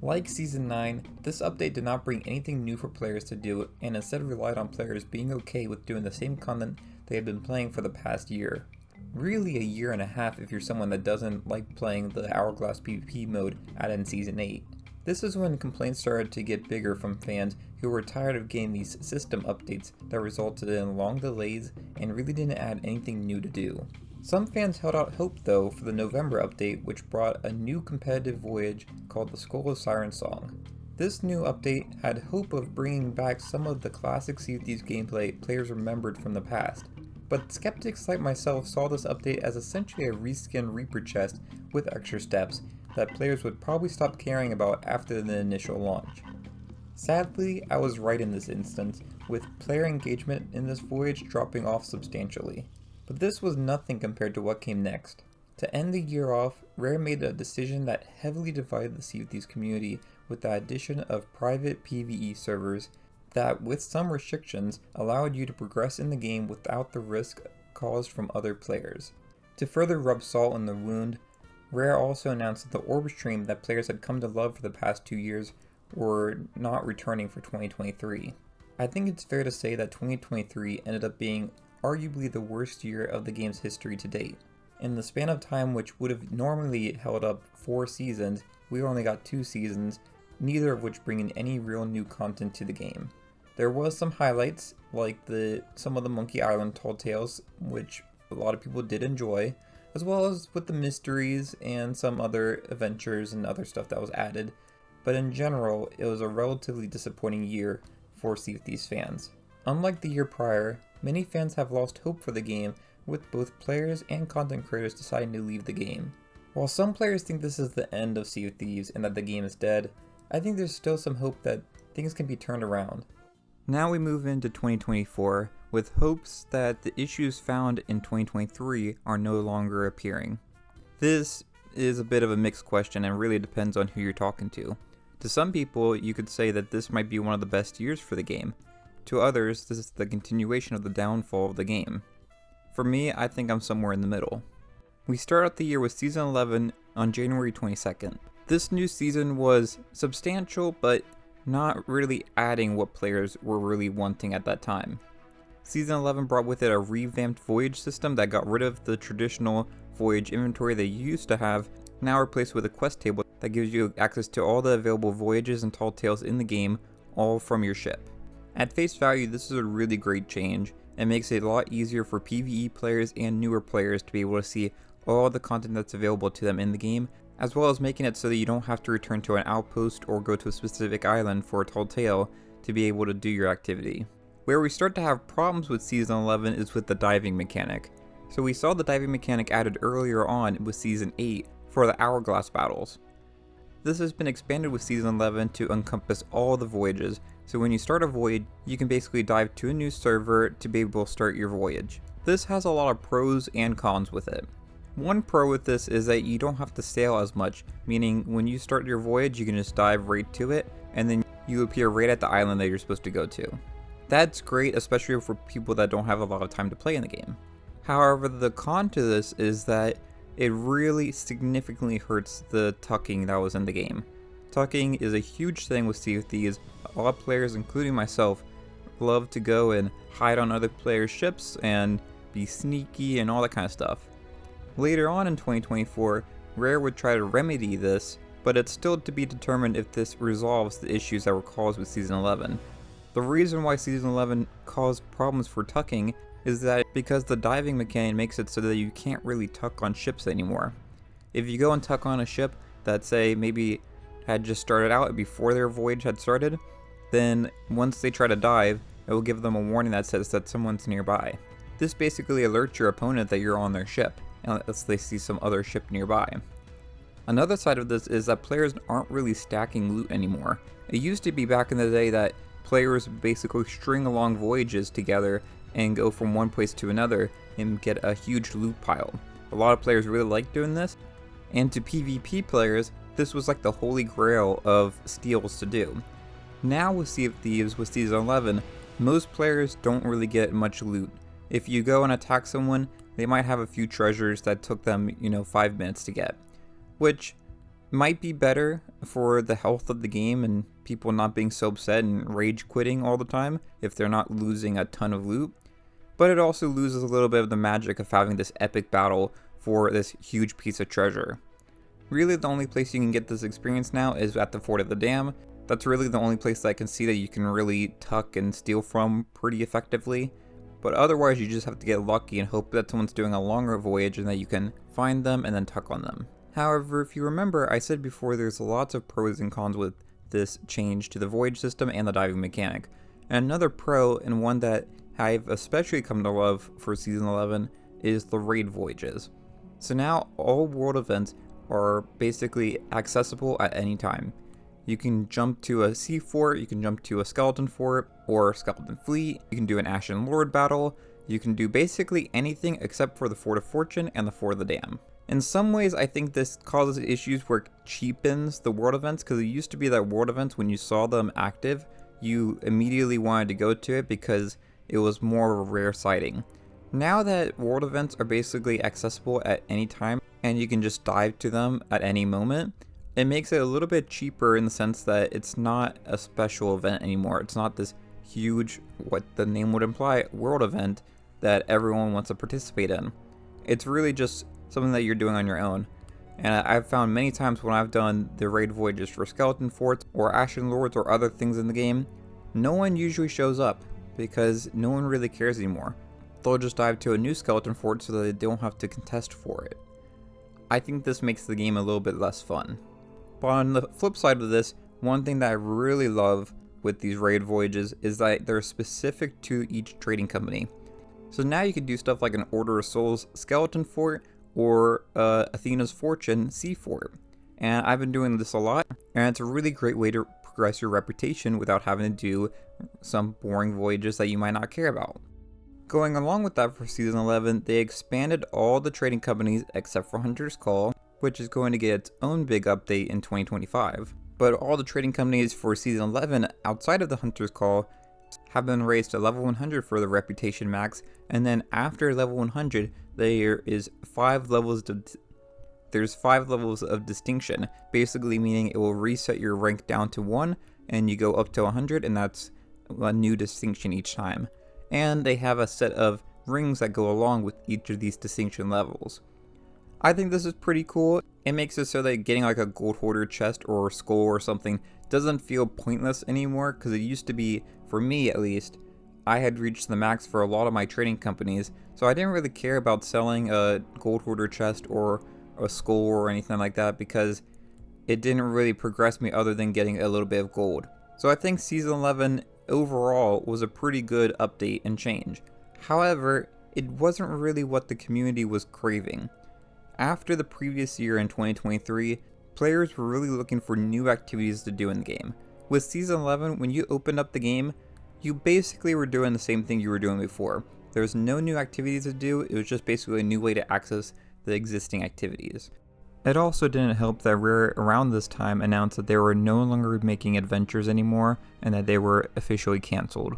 Like Season 9, this update did not bring anything new for players to do, and instead relied on players being okay with doing the same content they had been playing for the past year. Really a year and a half if you're someone that doesn't like playing the Hourglass PvP mode added in Season 8. This is when complaints started to get bigger from fans who were tired of getting these system updates that resulted in long delays and really didn't add anything new to do. Some fans held out hope though for the November update, which brought a new competitive voyage called the Skull of Siren Song. This new update had hope of bringing back some of the classic Sea of Thieves gameplay players remembered from the past, but skeptics like myself saw this update as essentially a reskin Reaper chest with extra steps that players would probably stop caring about after the initial launch. Sadly, I was right in this instance, with player engagement in this voyage dropping off substantially. But this was nothing compared to what came next. To end the year off, Rare made a decision that heavily divided the Sea of Thieves community with the addition of private PvE servers that, with some restrictions, allowed you to progress in the game without the risk caused from other players. To further rub salt in the wound, Rare also announced that the orb stream that players had come to love for the past 2 years were not returning for 2023. I think it's fair to say that 2023 ended up being arguably the worst year of the game's history to date. In the span of time which would have normally held up 4 seasons, we only got 2 seasons, neither of which bringing any real new content to the game. There was some highlights, like some of the Monkey Island Tall Tales, which a lot of people did enjoy, as well as with the mysteries and some other adventures and other stuff that was added, but in general, it was a relatively disappointing year for Sea of Thieves fans. Unlike the year prior, many fans have lost hope for the game, with both players and content creators deciding to leave the game. While some players think this is the end of Sea of Thieves and that the game is dead, I think there's still some hope that things can be turned around. Now we move into 2024, with hopes that the issues found in 2023 are no longer appearing. This is a bit of a mixed question and really depends on who you're talking to. To some people, you could say that this might be one of the best years for the game. To others, this is the continuation of the downfall of the game. For me, I think I'm somewhere in the middle. We start out the year with Season 11 on January 22nd. This new season was substantial, but not really adding what players were really wanting at that time. Season 11 brought with it a revamped voyage system that got rid of the traditional voyage inventory that you used to have, now replaced with a quest table that gives you access to all the available voyages and tall tales in the game, all from your ship. At face value, this is a really great change, and makes it a lot easier for PvE players and newer players to be able to see all the content that's available to them in the game, as well as making it so that you don't have to return to an outpost or go to a specific island for a tall tale to be able to do your activity. Where we start to have problems with Season 11 is with the diving mechanic. So we saw the diving mechanic added earlier on with Season 8 for the Hourglass battles. This has been expanded with Season 11 to encompass all the voyages, so when you start a voyage, you can basically dive to a new server to be able to start your voyage. This has a lot of pros and cons with it. One pro with this is that you don't have to sail as much, meaning when you start your voyage you can just dive right to it, and then you appear right at the island that you're supposed to go to. That's great, especially for people that don't have a lot of time to play in the game. However, the con to this is that it really significantly hurts the tucking that was in the game. Tucking is a huge thing with Sea of Thieves. A lot of players, including myself, love to go and hide on other players' ships and be sneaky and all that kind of stuff. Later on in 2024, Rare would try to remedy this, but it's still to be determined if this resolves the issues that were caused with Season 11. The reason why Season 11 caused problems for tucking is that because the diving mechanic makes it so that you can't really tuck on ships anymore. If you go and tuck on a ship that, say, maybe had just started out before their voyage had started, then once they try to dive, it will give them a warning that says that someone's nearby. This basically alerts your opponent that you're on their ship, unless they see some other ship nearby. Another side of this is that players aren't really stacking loot anymore. It used to be back in the day that players basically string along voyages together and go from one place to another and get a huge loot pile. A lot of players really like doing this, and to PvP players, this was like the holy grail of steals to do. Now with Sea of Thieves with Season 11, most players don't really get much loot. If you go and attack someone, they might have a few treasures that took them, 5 minutes to get, which might be better for the health of the game and people not being so upset and rage quitting all the time if they're not losing a ton of loot. But it also loses a little bit of the magic of having this epic battle for this huge piece of treasure. Really, the only place you can get this experience now is at the Fort of the Dam. That's really the only place that I can see that you can really tuck and steal from pretty effectively. But otherwise, you just have to get lucky and hope that someone's doing a longer voyage and that you can find them and then tuck on them. However, if you remember, I said before there's lots of pros and cons with this change to the voyage system and the diving mechanic. And another pro, and one that I've especially come to love for Season 11, is the raid voyages. So now all world events are basically accessible at any time. You can jump to a sea fort, you can jump to a skeleton fort or skeleton fleet, you can do an Ashen Lord battle, you can do basically anything except for the Fort of Fortune and the Fort of the Dam. In some ways, I think this causes issues where it cheapens the world events, because it used to be that world events, when you saw them active, you immediately wanted to go to it because it was more of a rare sighting. Now that world events are basically accessible at any time and you can just dive to them at any moment, it makes it a little bit cheaper in the sense that it's not a special event anymore. It's not this huge, what the name would imply, world event that everyone wants to participate in. It's really just something that you're doing on your own. And I've found many times when I've done the raid voyages for skeleton forts or Ashen Lords or other things in the game, no one usually shows up because no one really cares anymore. They'll just dive to a new skeleton fort so that they don't have to contest for it. I think this makes the game a little bit less fun. But on the flip side of this, one thing that I really love with these raid voyages is that they're specific to each trading company. So now you can do stuff like an Order of Souls skeleton fort or Athena's Fortune sea fort. And I've been doing this a lot, and it's a really great way to progress your reputation without having to do some boring voyages that you might not care about. Going along with that for Season 11, they expanded all the trading companies except for Hunter's Call, which is going to get its own big update in 2025. But all the trading companies for Season 11 outside of the Hunter's Call have been raised to level 100 for the reputation max, and then after level 100, there's 5 levels of distinction, basically meaning it will reset your rank down to 1, and you go up to 100, and that's a new distinction each time. And they have a set of rings that go along with each of these distinction levels. I think this is pretty cool. It makes it so that getting like a gold hoarder chest or skull or something doesn't feel pointless anymore, because it used to be, for me at least, I had reached the max for a lot of my trading companies, so I didn't really care about selling a gold hoarder chest or a skull or anything like that because it didn't really progress me other than getting a little bit of gold. So I think Season 11 overall was a pretty good update and change. However, it wasn't really what the community was craving. After the previous year in 2023, Players were really looking for new activities to do in the game. With Season 11, when you opened up the game, you basically were doing the same thing you were doing before. There was no new activities to do, it was just basically a new way to access the existing activities. It also didn't help that Rare around this time announced that they were no longer making adventures anymore and that they were officially cancelled.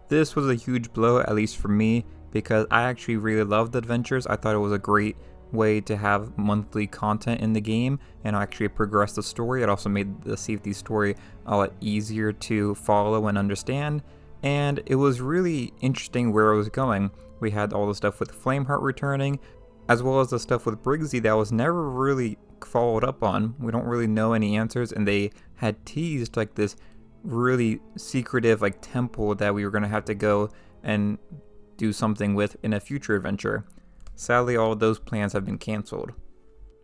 This was a huge blow, at least for me, because I actually really loved adventures. I thought it was a great way to have monthly content in the game and actually progress the story. It also made the Sea of Thieves story a lot easier to follow and understand, and it was really interesting where it was going. We had all the stuff with Flameheart returning, as well as the stuff with Briggsy that was never really followed up on. We don't really know any answers, and they had teased like this really secretive like temple that we were going to have to go and do something with in a future adventure. Sadly, all of those plans have been cancelled.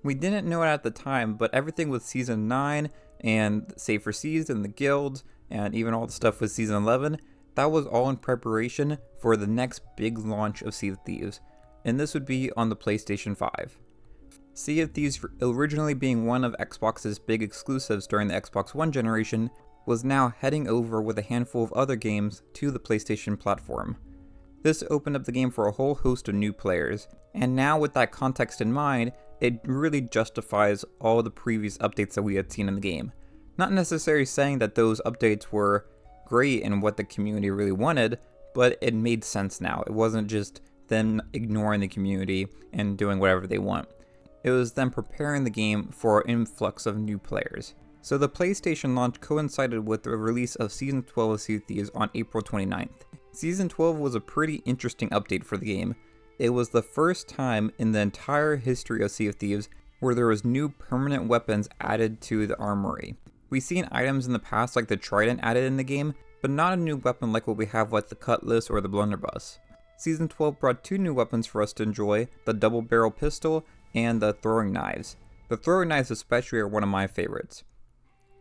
We didn't know it at the time, but everything with Season 9 and Safer Seas and the guilds and even all the stuff with Season 11, that was all in preparation for the next big launch of Sea of Thieves, and this would be on the PlayStation 5. Sea of Thieves, originally being one of Xbox's big exclusives during the Xbox One generation, was now heading over with a handful of other games to the PlayStation platform. This opened up the game for a whole host of new players, and now with that context in mind, it really justifies all the previous updates that we had seen in the game. Not necessarily saying that those updates were great and what the community really wanted, but it made sense now. It wasn't just them ignoring the community and doing whatever they want. It was them preparing the game for an influx of new players. So the PlayStation launch coincided with the release of Season 12 of Sea of Thieves on April 29th. Season 12 was a pretty interesting update for the game. It was the first time in the entire history of Sea of Thieves where there was new permanent weapons added to the armory. We've seen items in the past like the Trident added in the game, but not a new weapon like what we have with the Cutlass or the Blunderbuss. Season 12 brought two new weapons for us to enjoy, the double barrel pistol and the throwing knives. The throwing knives especially are one of my favorites.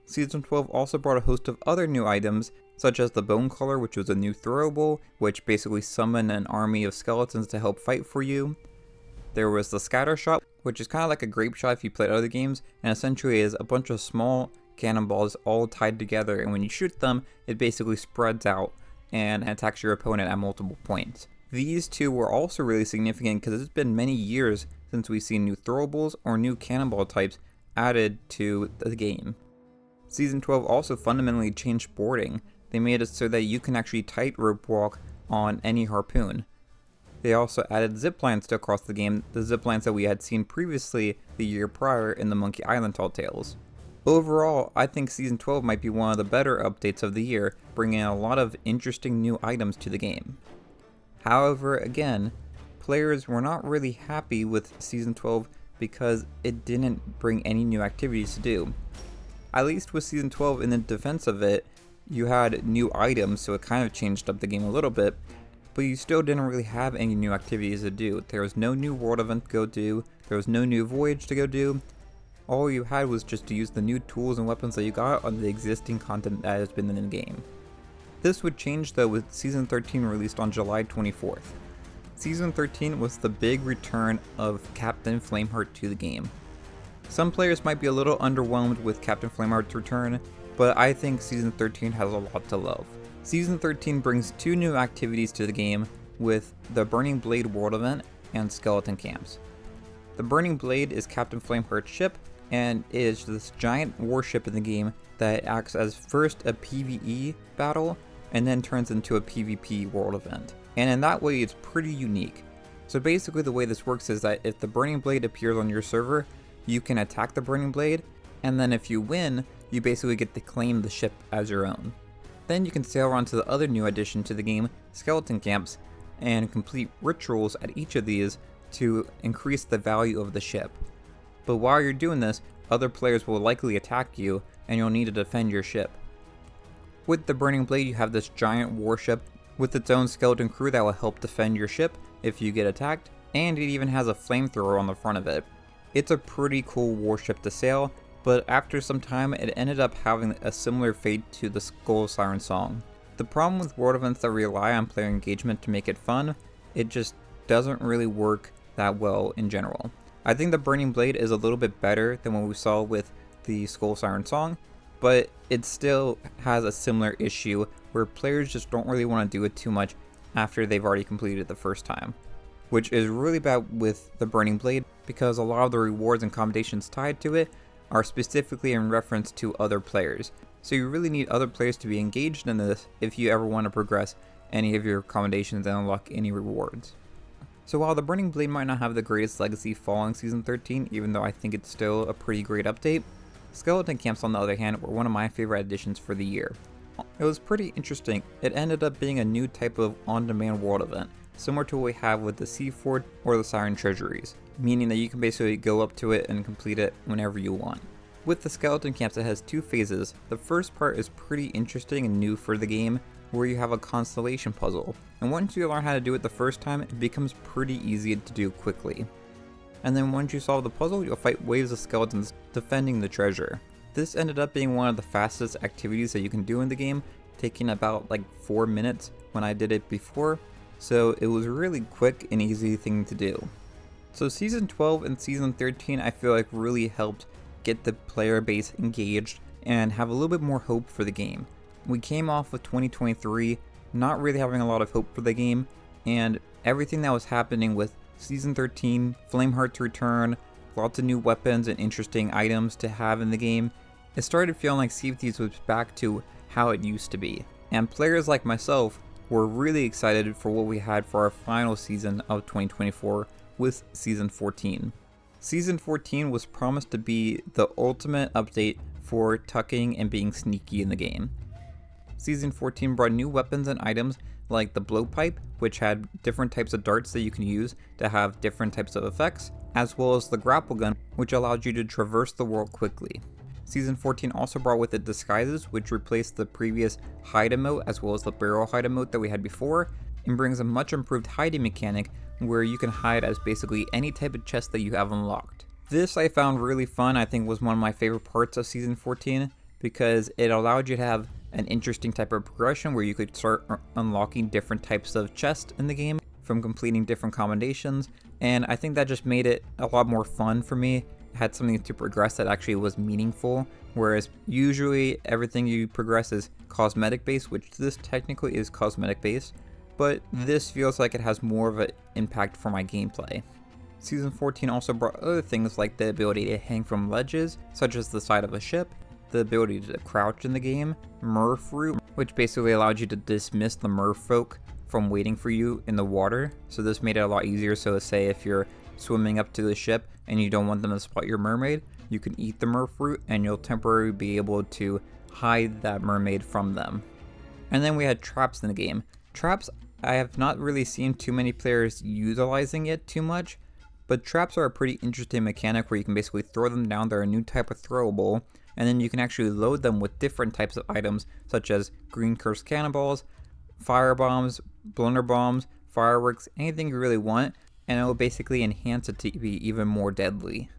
Season 12 also brought a host of other new items, such as the Bone Collar, which was a new throwable, which basically summoned an army of skeletons to help fight for you. There was the Scatter Shot, which is kind of like a grape shot if you played other games, and essentially is a bunch of small cannonballs all tied together, and when you shoot them, it basically spreads out and attacks your opponent at multiple points. These two were also really significant because it's been many years since we've seen new throwables or new cannonball types added to the game. Season 12 also fundamentally changed boarding. They made it so that you can actually tightrope walk on any harpoon. They also added ziplines to across the game, the ziplines that we had seen previously the year prior in the Monkey Island Tall Tales. Overall, I think Season 12 might be one of the better updates of the year, bringing a lot of interesting new items to the game. However, again, players were not really happy with Season 12 because it didn't bring any new activities to do. At least with Season 12, in the defense of it, you had new items, so it kind of changed up the game a little bit, but you still didn't really have any new activities to do. There was no new world event to go do, there was no new voyage to go do. All you had was just to use the new tools and weapons that you got on the existing content that has been in the game. This would change though with Season 13 released on July 24th. Season 13 was the big return of Captain Flameheart to the game. Some players might be a little underwhelmed with Captain Flameheart's return, but I think Season 13 has a lot to love. Season 13 brings two new activities to the game with the Burning Blade world event and skeleton camps. The Burning Blade is Captain Flameheart's ship and is this giant warship in the game that acts as first a PvE battle and then turns into a PvP world event. And in that way it's pretty unique. So basically the way this works is that if the Burning Blade appears on your server, you can attack the Burning Blade, and then if you win, you basically get to claim the ship as your own. Then you can sail around to the other new addition to the game, Skeleton Camps, and complete rituals at each of these to increase the value of the ship. But while you're doing this, other players will likely attack you, and you'll need to defend your ship. With the Burning Blade, you have this giant warship with its own skeleton crew that will help defend your ship if you get attacked, and it even has a flamethrower on the front of it. It's a pretty cool warship to sail, but after some time it ended up having a similar fate to the Skull Siren song. The problem with world events that rely on player engagement to make it fun, it just doesn't really work that well in general. I think the Burning Blade is a little bit better than what we saw with the Skull Siren Song, but it still has a similar issue where players just don't really want to do it too much after they've already completed it the first time, which is really bad with the Burning Blade because a lot of the rewards and commendations tied to it are specifically in reference to other players. So you really need other players to be engaged in this if you ever want to progress any of your commendations and unlock any rewards. So while the Burning Blade might not have the greatest legacy following Season 13, even though I think it's still a pretty great update, Skeleton Camps on the other hand were one of my favorite additions for the year. It was pretty interesting. It ended up being a new type of on-demand world event, similar to what we have with the Sea Fort or the Siren Treasuries, meaning that you can basically go up to it and complete it whenever you want. With the Skeleton Camps, it has two phases. The first part is pretty interesting and new for the game, where you have a constellation puzzle, and once you learn how to do it the first time, it becomes pretty easy to do quickly. And then once you solve the puzzle, you'll fight waves of skeletons defending the treasure. This ended up being one of the fastest activities that you can do in the game, taking about like 4 minutes when I did it before, so it was a really quick and easy thing to do. So Season 12 and Season 13 I feel like really helped get the player base engaged and have a little bit more hope for the game. We came off of 2023 not really having a lot of hope for the game, and everything that was happening with Season 13, Flameheart's return, lots of new weapons and interesting items to have in the game, it started feeling like Sea of Thieves was back to how it used to be. And players like myself were really excited for what we had for our final season of 2024 with Season 14. Season 14 was promised to be the ultimate update for tucking and being sneaky in the game. Season 14 brought new weapons and items like the blowpipe, which had different types of darts that you can use to have different types of effects, as well as the grapple gun, which allowed you to traverse the world quickly. Season 14 also brought with it disguises, which replaced the previous hide emote as well as the barrel hide emote that we had before, and brings a much improved hiding mechanic where you can hide as basically any type of chest that you have unlocked. This I found really fun. I think was one of my favorite parts of Season 14 because it allowed you to have an interesting type of progression where you could start unlocking different types of chests in the game from completing different commendations, and I think that just made it a lot more fun for me. It had something to progress that actually was meaningful, whereas usually everything you progress is cosmetic based, which this technically is cosmetic based, but this feels like it has more of an impact for my gameplay. Season 14 also brought other things like the ability to hang from ledges, such as the side of a ship, the ability to crouch in the game, Merf Route, which basically allowed you to dismiss the merfolk from waiting for you in the water. So this made it a lot easier. So say if you're swimming up to the ship and you don't want them to spot your mermaid, you can eat the Merf Route and you'll temporarily be able to hide that mermaid from them. And then we had traps in the game. Traps, I have not really seen too many players utilizing it too much, but traps are a pretty interesting mechanic where you can basically throw them down. They're a new type of throwable, and then you can actually load them with different types of items such as green cursed cannonballs, fire bombs, blunder bombs, fireworks, anything you really want, and it will basically enhance it to be even more deadly.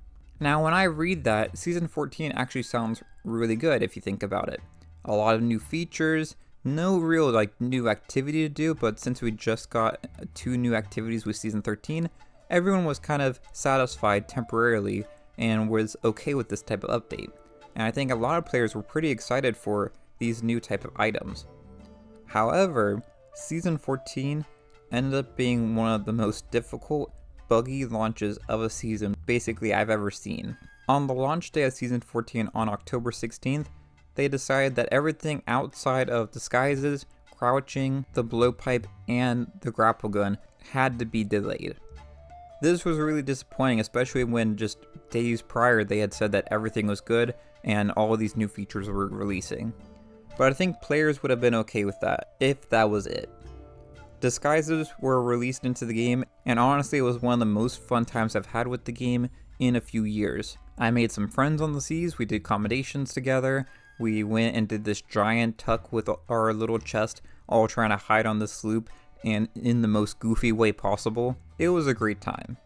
Now when I read that, Season 14 actually sounds really good if you think about it. A lot of new features, no real new activity to do, but since we just got 2 new activities with Season 13, everyone was kind of satisfied temporarily and was okay with this type of update. And I think a lot of players were pretty excited for these new type of items. However, Season 14 ended up being one of the most difficult, buggy launches of a season basically I've ever seen. On the launch day of Season 14 on October 16th, they decided that everything outside of disguises, crouching, the blowpipe, and the grapple gun had to be delayed. This was really disappointing, especially when just days prior they had said that everything was good and all of these new features were releasing. But I think players would have been okay with that, if that was it. Disguises were released into the game, and honestly it was one of the most fun times I've had with the game in a few years. I made some friends on the seas, we did accommodations together, we went and did this giant tuck with our little chest, all trying to hide on the sloop, and in the most goofy way possible. It was a great time.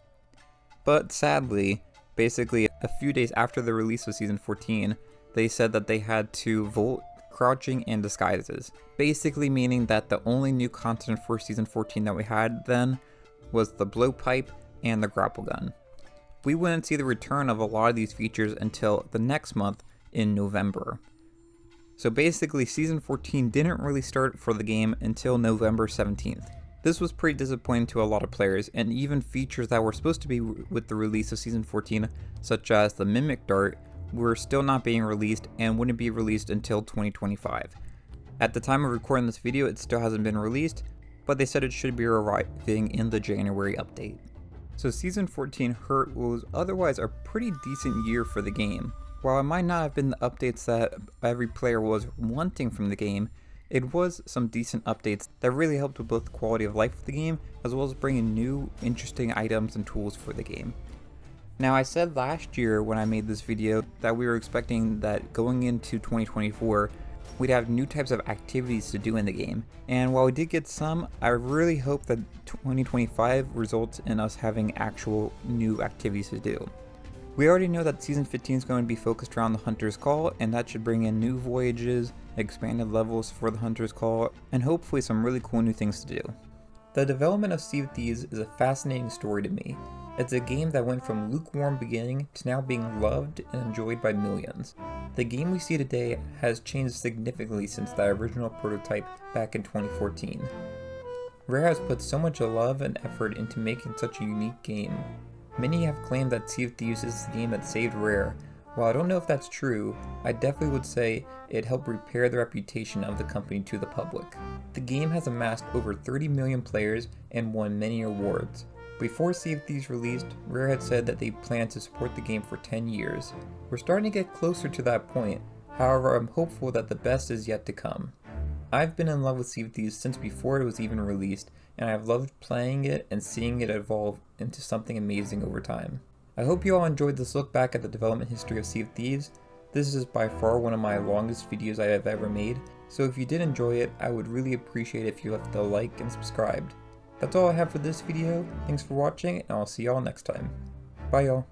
But sadly, basically a few days after the release of Season 14, they said that they had to vote crouching and disguises, basically meaning that the only new content for Season 14 that we had then was the blowpipe and the grapple gun. we wouldn't see the return of a lot of these features until the next month in November. So basically, Season 14 didn't really start for the game until November 17th. This was pretty disappointing to a lot of players, and even features that were supposed to be with the release of Season 14, such as the Mimic Dart, were still not being released and wouldn't be released until 2025. At the time of recording this video, it still hasn't been released, but they said it should be arriving in the January update. So Season 14 hurt what was otherwise a pretty decent year for the game. While it might not have been the updates that every player was wanting from the game, it was some decent updates that really helped with both the quality of life of the game, as well as bringing new, interesting items and tools for the game. Now, I said last year when I made this video that we were expecting that going into 2024, we'd have new types of activities to do in the game. And while we did get some, I really hope that 2025 results in us having actual new activities to do. We already know that Season 15 is going to be focused around the Hunter's Call, and that should bring in new voyages, expanded levels for the Hunter's Call, and hopefully some really cool new things to do. The development of Sea of Thieves is a fascinating story to me. It's a game that went from lukewarm beginning to now being loved and enjoyed by millions. The game we see today has changed significantly since the original prototype back in 2014. Rare has put so much love and effort into making such a unique game. Many have claimed that Sea of Thieves is the game that saved Rare. While I don't know if that's true, I definitely would say it helped repair the reputation of the company to the public. The game has amassed over 30 million players and won many awards. Before Sea of Thieves released, Rare had said that they planned to support the game for 10 years. We're starting to get closer to that point, however I'm hopeful that the best is yet to come. I've been in love with Sea of Thieves since before it was even released, and I've loved playing it and seeing it evolve into something amazing over time. I hope you all enjoyed this look back at the development history of Sea of Thieves. This is by far one of my longest videos I have ever made, so if you did enjoy it, I would really appreciate it if you left a like and subscribed. That's all I have for this video. Thanks for watching, and I'll see y'all next time. Bye y'all.